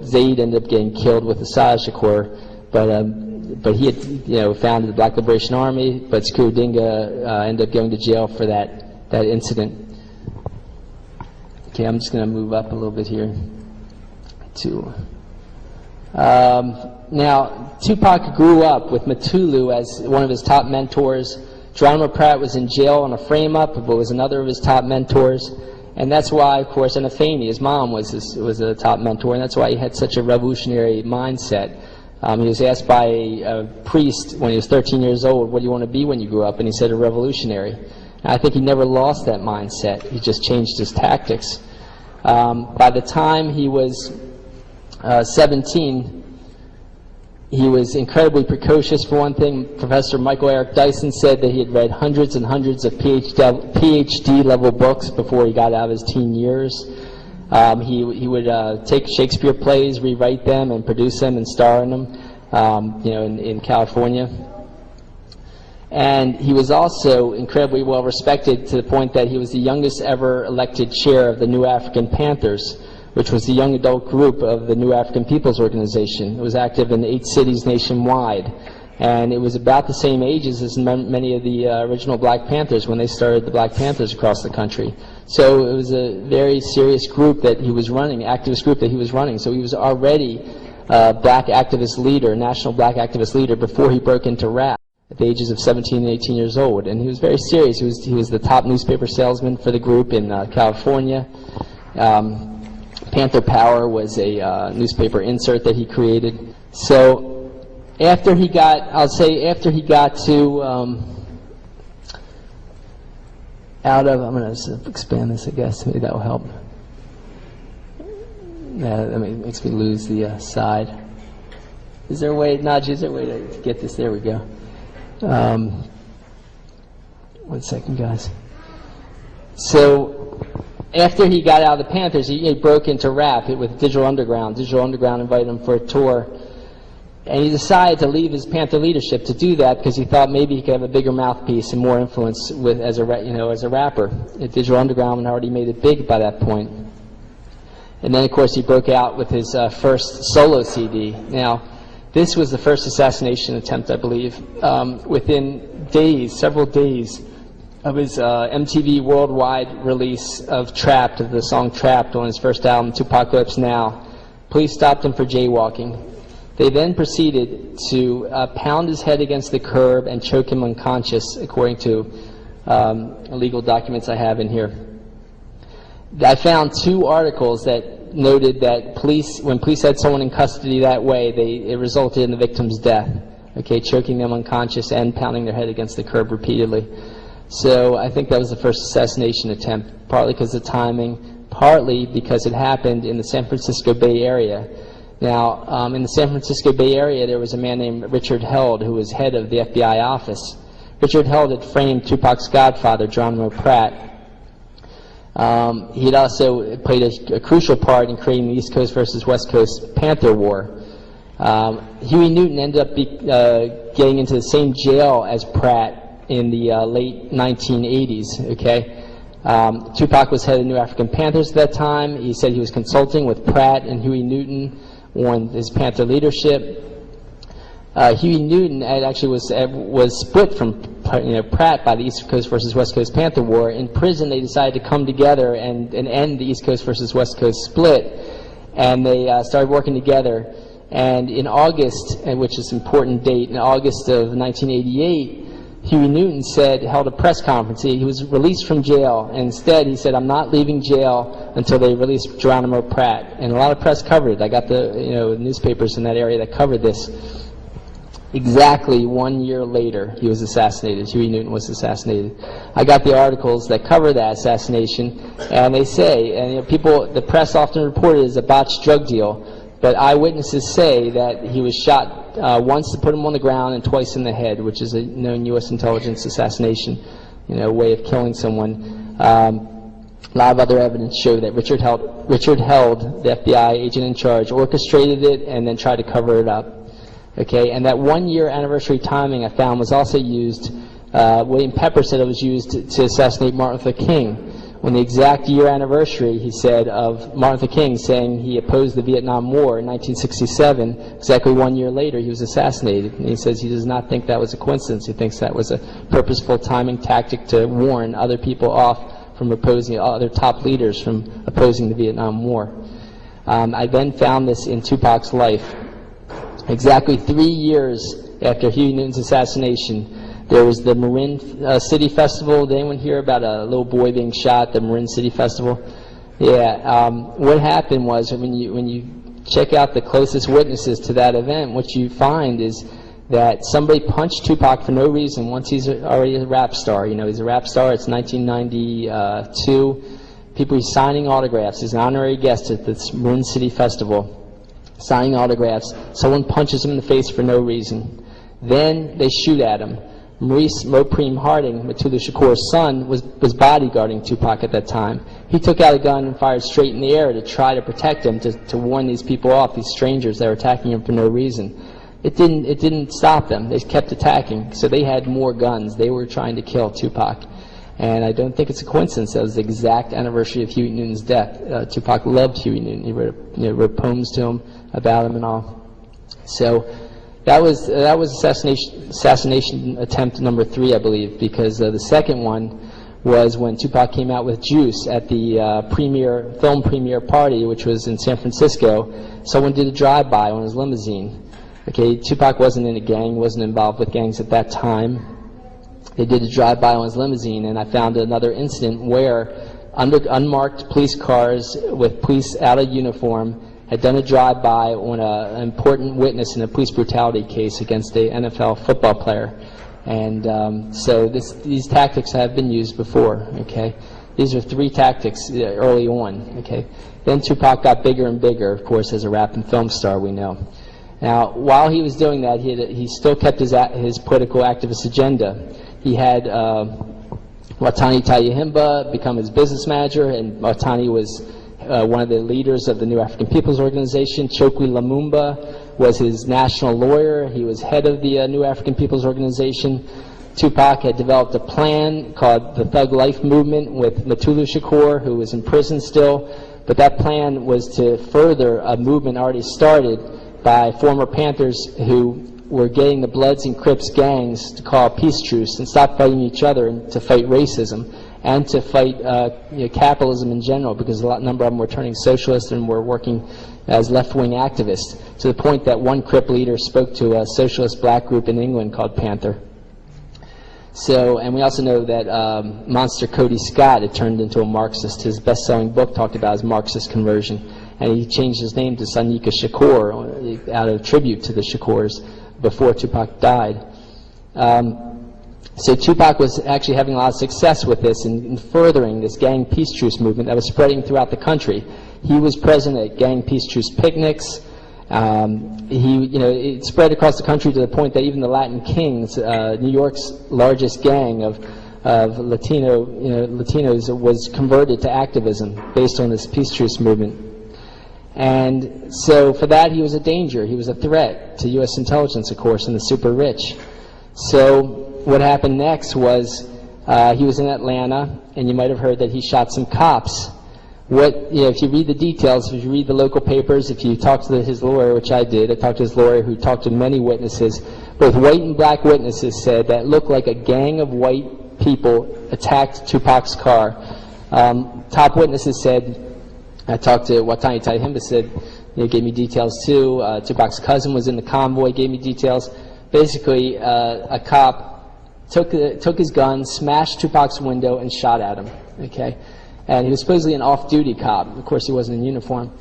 M: Zaid ended up getting killed with Assad Shakur, but he had founded the Black Liberation Army. But Sekou Odinga ended up going to jail for that incident. Okay, I'm just going to move up a little bit here. Now, Tupac grew up with Mutulu as one of his top mentors. Geronimo Pratt was in jail on a frame-up, but was another of his top mentors. And that's why, of course, and Afeni, his mom, was a top mentor, and that's why he had such a revolutionary mindset. He was asked by a priest when he was 13 years old, what do you want to be when you grow up? And he said, a revolutionary. And I think he never lost that mindset. He just changed his tactics. By the time he was 17, he was incredibly precocious, for one thing. Professor Michael Eric Dyson said that he had read hundreds and hundreds of PhD-level books before he got out of his teen years. He would take Shakespeare plays, rewrite them, and produce them and star in them, in California. And he was also incredibly well respected to the point that he was the youngest ever elected chair of the New African Panthers, which was the young adult group of the New African People's Organization. It was active in 8 cities nationwide. And it was about the same ages as many of the original Black Panthers when they started the Black Panthers across the country. So it was a very serious group that he was running, activist group that he was running. So he was already a black activist leader, national black activist leader, before he broke into rap at the ages of 17 and 18 years old. And he was very serious. He was the top newspaper salesman for the group in California. Panther Power was a newspaper insert that he created. So after he got, to out of, I'm going to expand this, I guess, maybe that will help. That makes me lose the side. Is there a way, Najee, is there a way to get this? There we go. 1 second, guys. So after he got out of the Panthers, he broke into rap with Digital Underground. Digital Underground invited him for a tour. And he decided to leave his Panther leadership to do that because he thought maybe he could have a bigger mouthpiece and more influence as a rapper. Digital Underground had already made it big by that point. And then, of course, he broke out with his first solo CD. Now, this was the first assassination attempt, I believe. Within days, several days of his MTV worldwide release of Trapped, of the song Trapped on his first album, Tupacalypse Now, police stopped him for jaywalking. They then proceeded to pound his head against the curb and choke him unconscious, according to legal documents I have in here. I found 2 articles that noted that when police had someone in custody that way, it resulted in the victim's death, okay, choking them unconscious and pounding their head against the curb repeatedly. So I think that was the first assassination attempt, partly because of timing, partly because it happened in the San Francisco Bay Area. Now, in the San Francisco Bay Area, there was a man named Richard Held who was head of the FBI office. Richard Held had framed Tupac's godfather, Geronimo Pratt. He had also played a crucial part in creating the East Coast versus West Coast Panther War. Huey Newton ended up getting into the same jail as Pratt in the late 1980s, okay? Tupac was head of the New African Panthers at that time. He said he was consulting with Pratt and Huey Newton on his Panther leadership. Huey Newton actually was split from Pratt by the East Coast versus West Coast Panther War. In prison, they decided to come together and end the East Coast versus West Coast split, and they started working together. And in August, which is an important date, in August of 1988, Huey Newton held a press conference. He was released from jail, and instead he said, "I'm not leaving jail until they release Geronimo Pratt." And a lot of press covered it. I got the newspapers in that area that covered this. Exactly 1 year later, he was assassinated. Huey Newton was assassinated. I got the articles that cover that assassination, and they say, and the press often reported it as a botched drug deal, but eyewitnesses say that he was shot once to put him on the ground and twice in the head, which is a known U.S. intelligence assassination, way of killing someone. A lot of other evidence show that Richard Held, the FBI agent in charge, orchestrated it and then tried to cover it up. Okay, and that 1 year anniversary timing I found was also used. William Pepper said it was used to assassinate Martin Luther King. On the exact year anniversary, he said, of Martin Luther King saying he opposed the Vietnam War in 1967, exactly 1 year later he was assassinated. And he says he does not think that was a coincidence. He thinks that was a purposeful timing tactic to warn other people off from opposing, other top leaders from opposing the Vietnam War. I then found this in Tupac's life. Exactly 3 years after Huey Newton's assassination, there was the Marin City Festival. Did anyone hear about a little boy being shot at the Marin City Festival? Yeah. What happened was, when you check out the closest witnesses to that event, what you find is that somebody punched Tupac for no reason once he's already a rap star. He's a rap star. It's 1992. He's signing autographs. He's an honorary guest at this Marin City Festival, signing autographs. Someone punches him in the face for no reason. Then they shoot at him. Maurice Mopreme Harding, Mutulu Shakur's son, was bodyguarding Tupac at that time. He took out a gun and fired straight in the air to try to protect him, to warn these people off, these strangers that were attacking him for no reason. It didn't stop them. They kept attacking, so they had more guns. They were trying to kill Tupac. And I don't think it's a coincidence that was the exact anniversary of Huey Newton's death. Tupac loved Huey Newton. He wrote poems to him, about him and all. So that was assassination attempt number 3, I believe, because the second one was when Tupac came out with Juice at the film premiere party, which was in San Francisco. Someone did a drive-by on his limousine. Okay, Tupac wasn't in a gang, wasn't involved with gangs at that time. They did a drive-by on his limousine, and I found another incident where unmarked police cars with police out of uniform had done a drive-by on an important witness in a police brutality case against a NFL football player. And so these tactics have been used before, okay? These are 3 tactics early on, okay? Then Tupac got bigger and bigger, of course, as a rap and film star, we know. Now, while he was doing that, he still kept his political activist agenda. He had Watani Tayahimba become his business manager, and Watani was one of the leaders of the New African People's Organization. Chokwe Lumumba was his national lawyer. He was head of the New African People's Organization. Tupac had developed a plan called the Thug Life Movement with Mutulu Shakur, who was in prison still. But that plan was to further a movement already started by former Panthers who were getting the Bloods and Crips gangs to call a peace truce and stop fighting each other and to fight racism and to fight capitalism in general, because a number of them were turning socialist and were working as left-wing activists, to the point that one Crip leader spoke to a socialist black group in England called Panther. So, and we also know that Monster Cody Scott had turned into a Marxist. His best-selling book talked about his Marxist conversion, and he changed his name to Sonika Shakur out of tribute to the Shakurs before Tupac died. So Tupac was actually having a lot of success with this in furthering this gang peace truce movement that was spreading throughout the country. He was present at gang peace truce picnics. It spread across the country to the point that even the Latin Kings, New York's largest gang of Latinos, was converted to activism based on this peace truce movement. And so for that, he was a danger. He was a threat to U.S. intelligence, of course, and the super rich. So what happened next was he was in Atlanta, and you might have heard that he shot some cops. If you read the details, if you read the local papers, if you talk to his lawyer, which I did, I talked to his lawyer who talked to many witnesses, both white and black witnesses said that it looked like a gang of white people attacked Tupac's car. Top witnesses said, I talked to Watani Taihimba, said, gave me details too. Tupac's cousin was in the convoy, gave me details. Basically, a cop took his gun, smashed Tupac's window, and shot at him. Okay. And he was supposedly an off-duty cop. Of course, he wasn't in uniform.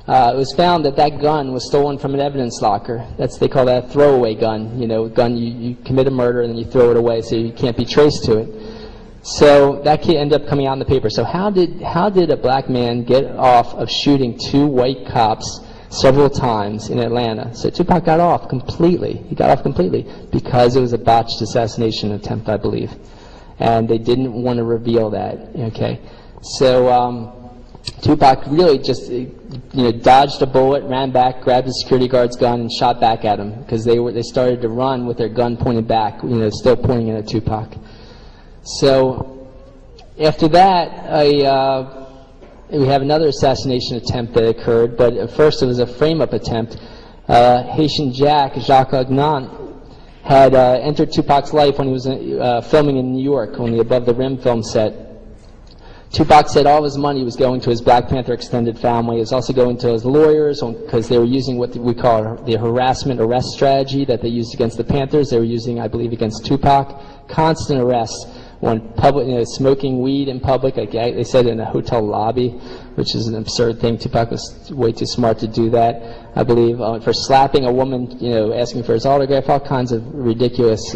M: It was found that that gun was stolen from an evidence locker. They call that a throwaway gun. Gun you commit a murder and then you throw it away so you can't be traced to it. So that kid ended up coming out in the paper. So how did a black man get off of shooting two white cops several times in Atlanta? So Tupac got off completely. He got off completely because it was a botched assassination attempt, I believe, and they didn't want to reveal that. Okay. So Tupac really just dodged a bullet, ran back, grabbed the security guard's gun, and shot back at him because they started to run with their gun pointed back, still pointing it at Tupac. So after that, we have another assassination attempt that occurred, but at first it was a frame-up attempt. Haitian Jacques Agnant had entered Tupac's life when he was filming in New York on the Above the Rim film set. Tupac said all of his money was going to his Black Panther extended family. It was also going to his lawyers because they were using what we call the harassment arrest strategy that they used against the Panthers. They were using, I believe, against Tupac. Constant arrests on public, smoking weed in public. Like they said in a hotel lobby, which is an absurd thing. Tupac was way too smart to do that, I believe. For slapping a woman, asking for his autograph, all kinds of ridiculous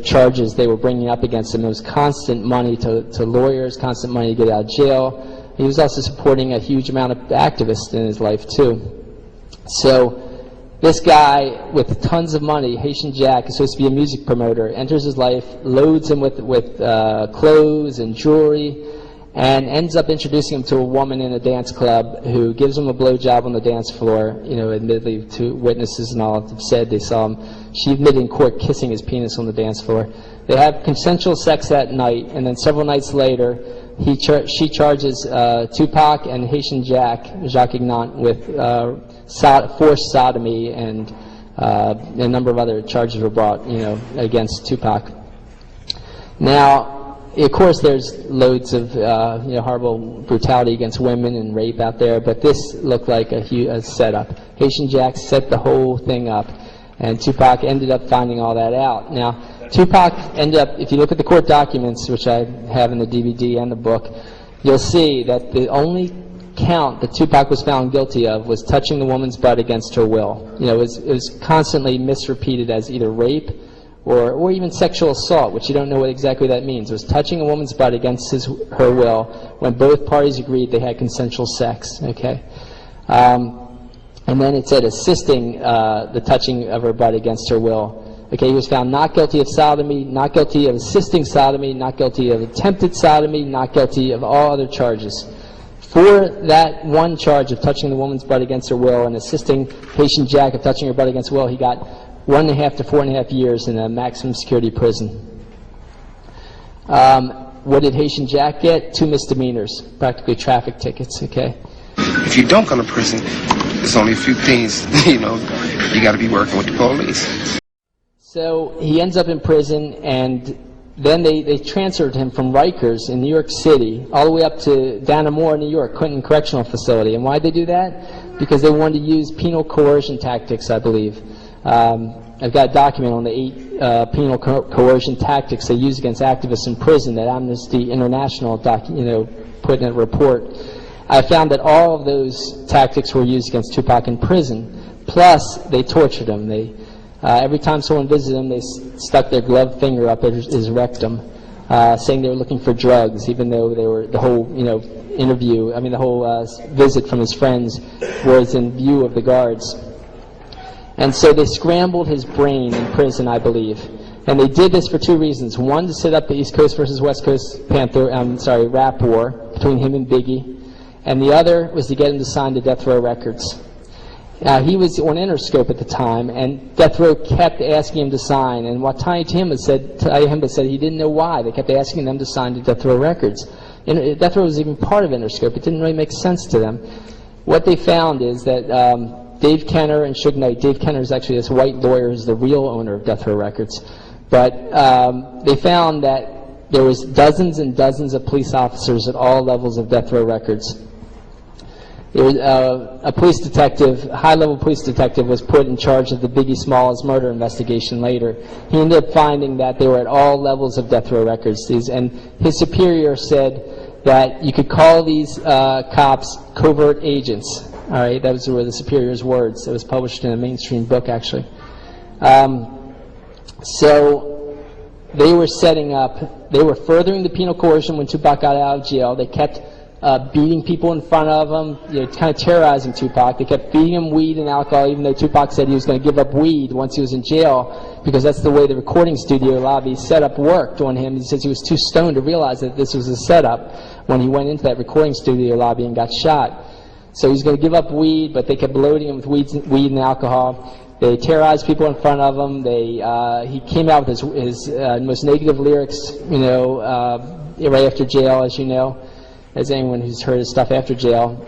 M: charges they were bringing up against him. It was constant money to lawyers, constant money to get out of jail. He was also supporting a huge amount of activists in his life, too. So this guy with tons of money, Haitian Jack, is supposed to be a music promoter, enters his life, loads him with clothes and jewelry, and ends up introducing him to a woman in a dance club who gives him a blowjob on the dance floor. Admittedly, two witnesses and all have said they saw him. She admitted in court kissing his penis on the dance floor. They have consensual sex that night, and then several nights later, she charges Tupac and Haitian Jacques Agnant with forced sodomy, and a number of other charges were brought, against Tupac. Now, of course, there's loads of horrible brutality against women and rape out there, but this looked like a setup. Haitian Jack set the whole thing up, and Tupac ended up finding all that out. Now, Tupac ended up, if you look at the court documents, which I have in the DVD and the book, you'll see that the only count that Tupac was found guilty of was touching the woman's butt against her will. It was constantly misrepeated as either rape or even sexual assault, which you don't know what exactly that means. It was touching a woman's butt against her will when both parties agreed they had consensual sex, okay? And then it said assisting the touching of her butt against her will. Okay, he was found not guilty of sodomy, not guilty of assisting sodomy, not guilty of attempted sodomy, not guilty of all other charges. For that one charge of touching the woman's butt against her will and assisting Haitian Jack of touching her butt against her will, he got 1.5 to 4.5 years in a maximum security prison. What did Haitian Jack get? 2 misdemeanors, practically traffic tickets, okay?
P: If you don't go to prison, there's only a few things, you got to be working with the police.
M: So he ends up in prison, and then they transferred him from Rikers in New York City all the way up to Dannemora, New York, Clinton Correctional Facility. And why'd they do that? Because they wanted to use penal coercion tactics, I believe. I've got a document on the 8 penal coercion tactics they use against activists in prison that Amnesty International put in a report. I found that all of those tactics were used against Tupac in prison. Plus, they tortured him. They Every time someone visited him, they stuck their gloved finger up his rectum, saying they were looking for drugs, even though they were the whole, the whole visit from his friends was in view of the guards. And so they scrambled his brain in prison, I believe. And they did this for two reasons. One, to set up the East Coast versus West Coast rap war between him and Biggie. And the other was to get him to sign the Death Row Records. He was on Interscope at the time, and Death Row kept asking him to sign. And what Tiny Tim said he didn't know why. They kept asking them to sign to Death Row Records. And Death Row was even part of Interscope. It didn't really make sense to them. What they found is that Dave Kenner and Suge Knight, Dave Kenner is actually this white lawyer who's the real owner of Death Row Records, but they found that there was dozens and dozens of police officers at all levels of Death Row Records. There was, a police detective, high-level police detective, was put in charge of the Biggie Smalls murder investigation later. He ended up finding that they were at all levels of Death Row Records. And his superior said that you could call these cops covert agents. All right, those were the superior's words. It was published in a mainstream book, actually. So they were setting up, they were furthering the penal coercion when Tupac got out of jail. They kept beating people in front of him, kind of terrorizing Tupac. They kept feeding him weed and alcohol, even though Tupac said he was going to give up weed once he was in jail, because that's the way the recording studio lobby setup worked on him. He says he was too stoned to realize that this was a setup when he went into that recording studio lobby and got shot. So he's going to give up weed, but they kept loading him with weed and alcohol. They terrorized people in front of him. He came out with his most negative lyrics, right after jail, as you know, as anyone who's heard his stuff after jail.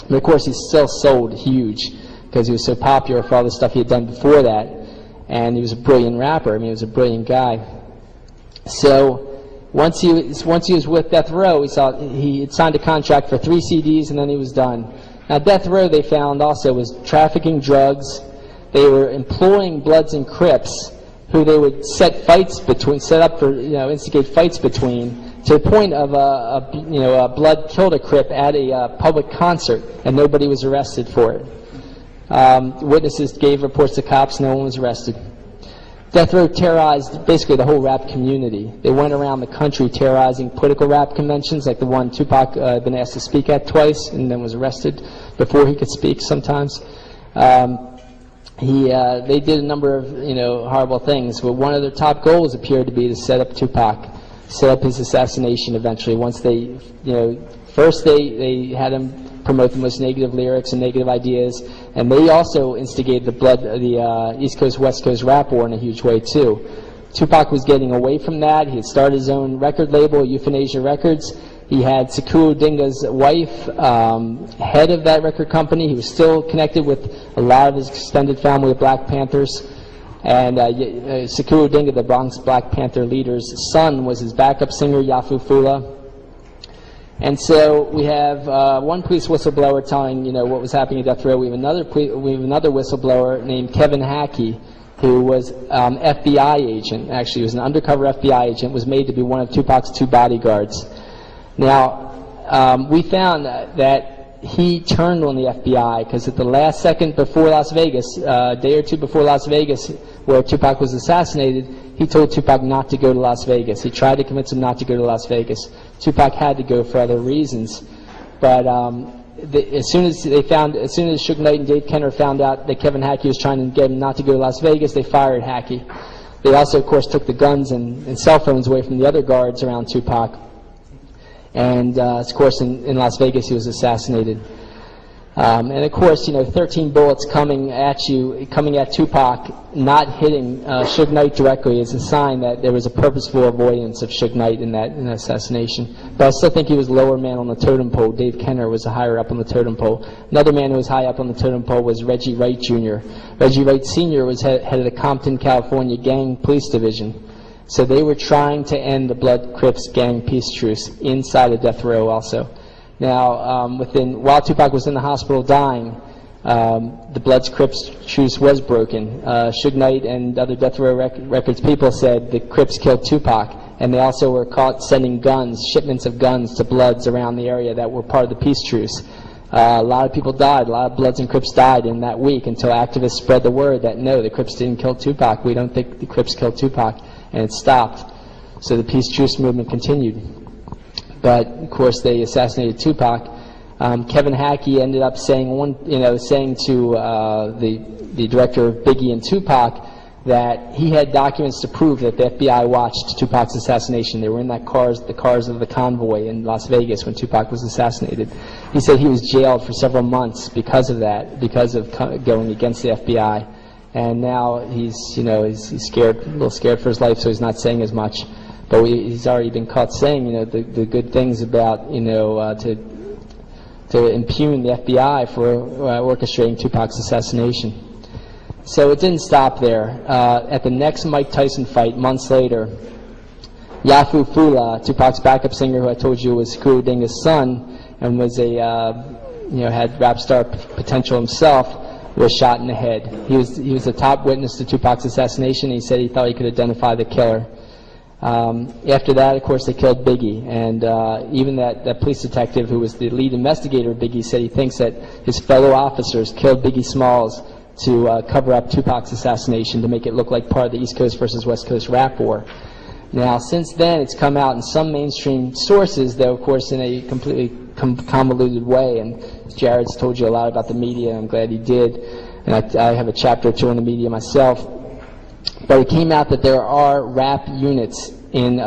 M: And of course, he still sold huge because he was so popular for all the stuff he had done before that. And he was a brilliant rapper. I mean, he was a brilliant guy. So once he was with Death Row, he had signed a contract for 3 CDs, and then he was done. Now, Death Row, they found also, was trafficking drugs. They were employing Bloods and Crips, who they would instigate fights between, to the point of a Blood killed a Crip at a public concert, and nobody was arrested for it. Witnesses gave reports to cops, no one was arrested. Death Row terrorized basically the whole rap community. They went around the country terrorizing political rap conventions, like the one Tupac had been asked to speak at twice and then was arrested before he could speak sometimes. They did a number of horrible things, but one of their top goals appeared to be to set up Tupac, set up his assassination eventually. Once they, first they had him promote the most negative lyrics and negative ideas, and they also instigated the East Coast West Coast rap war in a huge way too. Tupac was getting away from that. He had started his own record label, Euthanasia Records. He had Sekuro Dinga's wife, head of that record company. He was still connected with a lot of his extended family of Black Panthers. And Sekuro Dinga, the Bronx Black Panther leader's son, was his backup singer, Yafu Fula. And so we have one police whistleblower telling what was happening at Death Row. We have another whistleblower named Kevin Hackey, who was FBI agent. Actually, he was an undercover FBI agent. Was made to be one of Tupac's 2 bodyguards. Now, we found that he turned on the FBI because at the last second before Las Vegas, a day or two before Las Vegas, where Tupac was assassinated, he told Tupac not to go to Las Vegas. He tried to convince him not to go to Las Vegas. Tupac had to go for other reasons, but as soon as Suge Knight and Dave Kenner found out that Kevin Hackey was trying to get him not to go to Las Vegas, they fired Hackey. They also, of course, took the guns and cell phones away from the other guards around Tupac. And, of course, in Las Vegas, he was assassinated. And, of course, 13 bullets coming at Tupac, not hitting Suge Knight directly is a sign that there was a purposeful avoidance of Suge Knight in that assassination. But I still think he was lower man on the totem pole. Dave Kenner was higher up on the totem pole. Another man who was high up on the totem pole was Reggie Wright Jr. Reggie Wright Sr. was head of the Compton, California Gang Police Division. So they were trying to end the Blood Crips gang peace truce inside of Death Row also. Now, while Tupac was in the hospital dying, the Blood Crips truce was broken. Suge Knight and other Death Row Records people said the Crips killed Tupac, and they also were caught sending shipments of guns to Bloods around the area that were part of the peace truce. A lot of people died. A lot of Bloods and Crips died in that week until activists spread the word that no, the Crips didn't kill Tupac. We don't think the Crips killed Tupac, and it stopped. So the peace truce movement continued. But of course, they assassinated Tupac. Kevin Hackey ended up saying saying to the director of Biggie and Tupac that he had documents to prove that the FBI watched Tupac's assassination. They were in the cars of the convoy in Las Vegas when Tupac was assassinated. He said he was jailed for several months because of that, because of going against the FBI. And now he's scared, a little scared for his life, so he's not saying as much. But he's already been caught saying, the good things about, to impugn the FBI for orchestrating Tupac's assassination. So it didn't stop there. At the next Mike Tyson fight, months later, Yafu Fula, Tupac's backup singer, who I told you was Kuru Dinga's son and was had rap star potential himself, was shot in the head. He was the top witness to Tupac's assassination. He said he thought he could identify the killer. After that, of course, they killed Biggie, and even that police detective who was the lead investigator of Biggie said he thinks that his fellow officers killed Biggie Smalls to cover up Tupac's assassination, to make it look like part of the East Coast versus West Coast rap war. Now, since then, it's come out in some mainstream sources, though, of course, in a completely convoluted way, and Jared's told you a lot about the media, and I'm glad he did, and I have a chapter or two on the media myself. But it came out that there are rap units in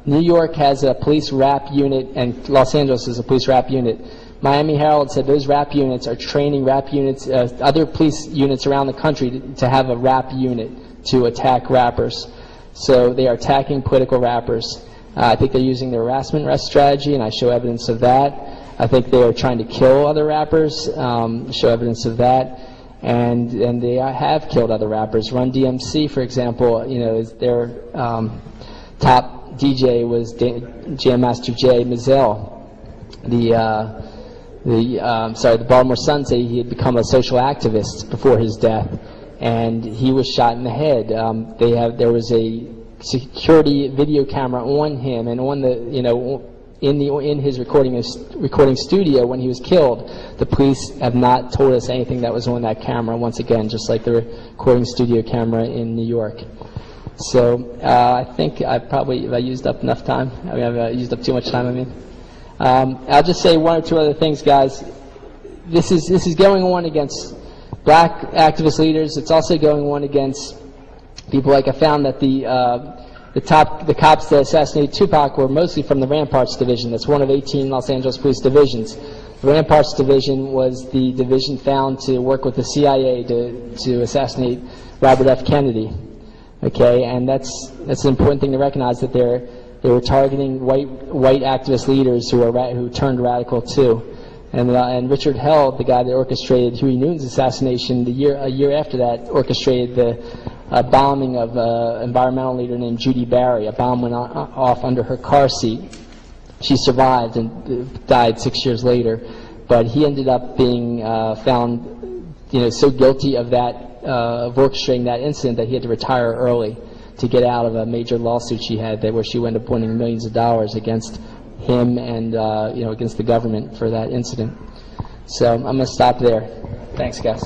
M: New York has a police rap unit, and Los Angeles is a police rap unit. Miami Herald said those rap units are training rap units, other police units around the country to have a rap unit to attack rappers. So they are attacking political rappers. I think they're using the harassment arrest strategy, and I show evidence of that. I think they are trying to kill other rappers, show evidence of that. And they have killed other rappers. Run DMC, for example, is their top DJ was Jam Master Jay Mizell. The Baltimore Sun say he had become a social activist before his death, and he was shot in the head. There was a security video camera on him and on the in his recording studio when he was killed. The police have not told us anything that was on that camera, once again, just like the recording studio camera in New York. So I think I used up enough time. I've used up too much time, I'll just say one or two other things, guys. This is going on against black activist leaders. It's also going on against people like I found that the cops that assassinated Tupac were mostly from the Ramparts Division. That's one of 18 Los Angeles police divisions. The Ramparts Division was the division found to work with the CIA to assassinate Robert F. Kennedy. Okay, and that's an important thing to recognize, that they were targeting white activist leaders who turned radical too. And Richard Held, the guy that orchestrated Huey Newton's assassination, a year after that, orchestrated the bombing of an environmental leader named Judy Barry. A bomb went off under her car seat. She survived and died 6 years later, but he ended up being found, so guilty of that, of orchestrating that incident, that he had to retire early to get out of a major lawsuit she had where she wound up winning millions of dollars against him and against the government for that incident. So I'm going to stop there. Thanks, guys.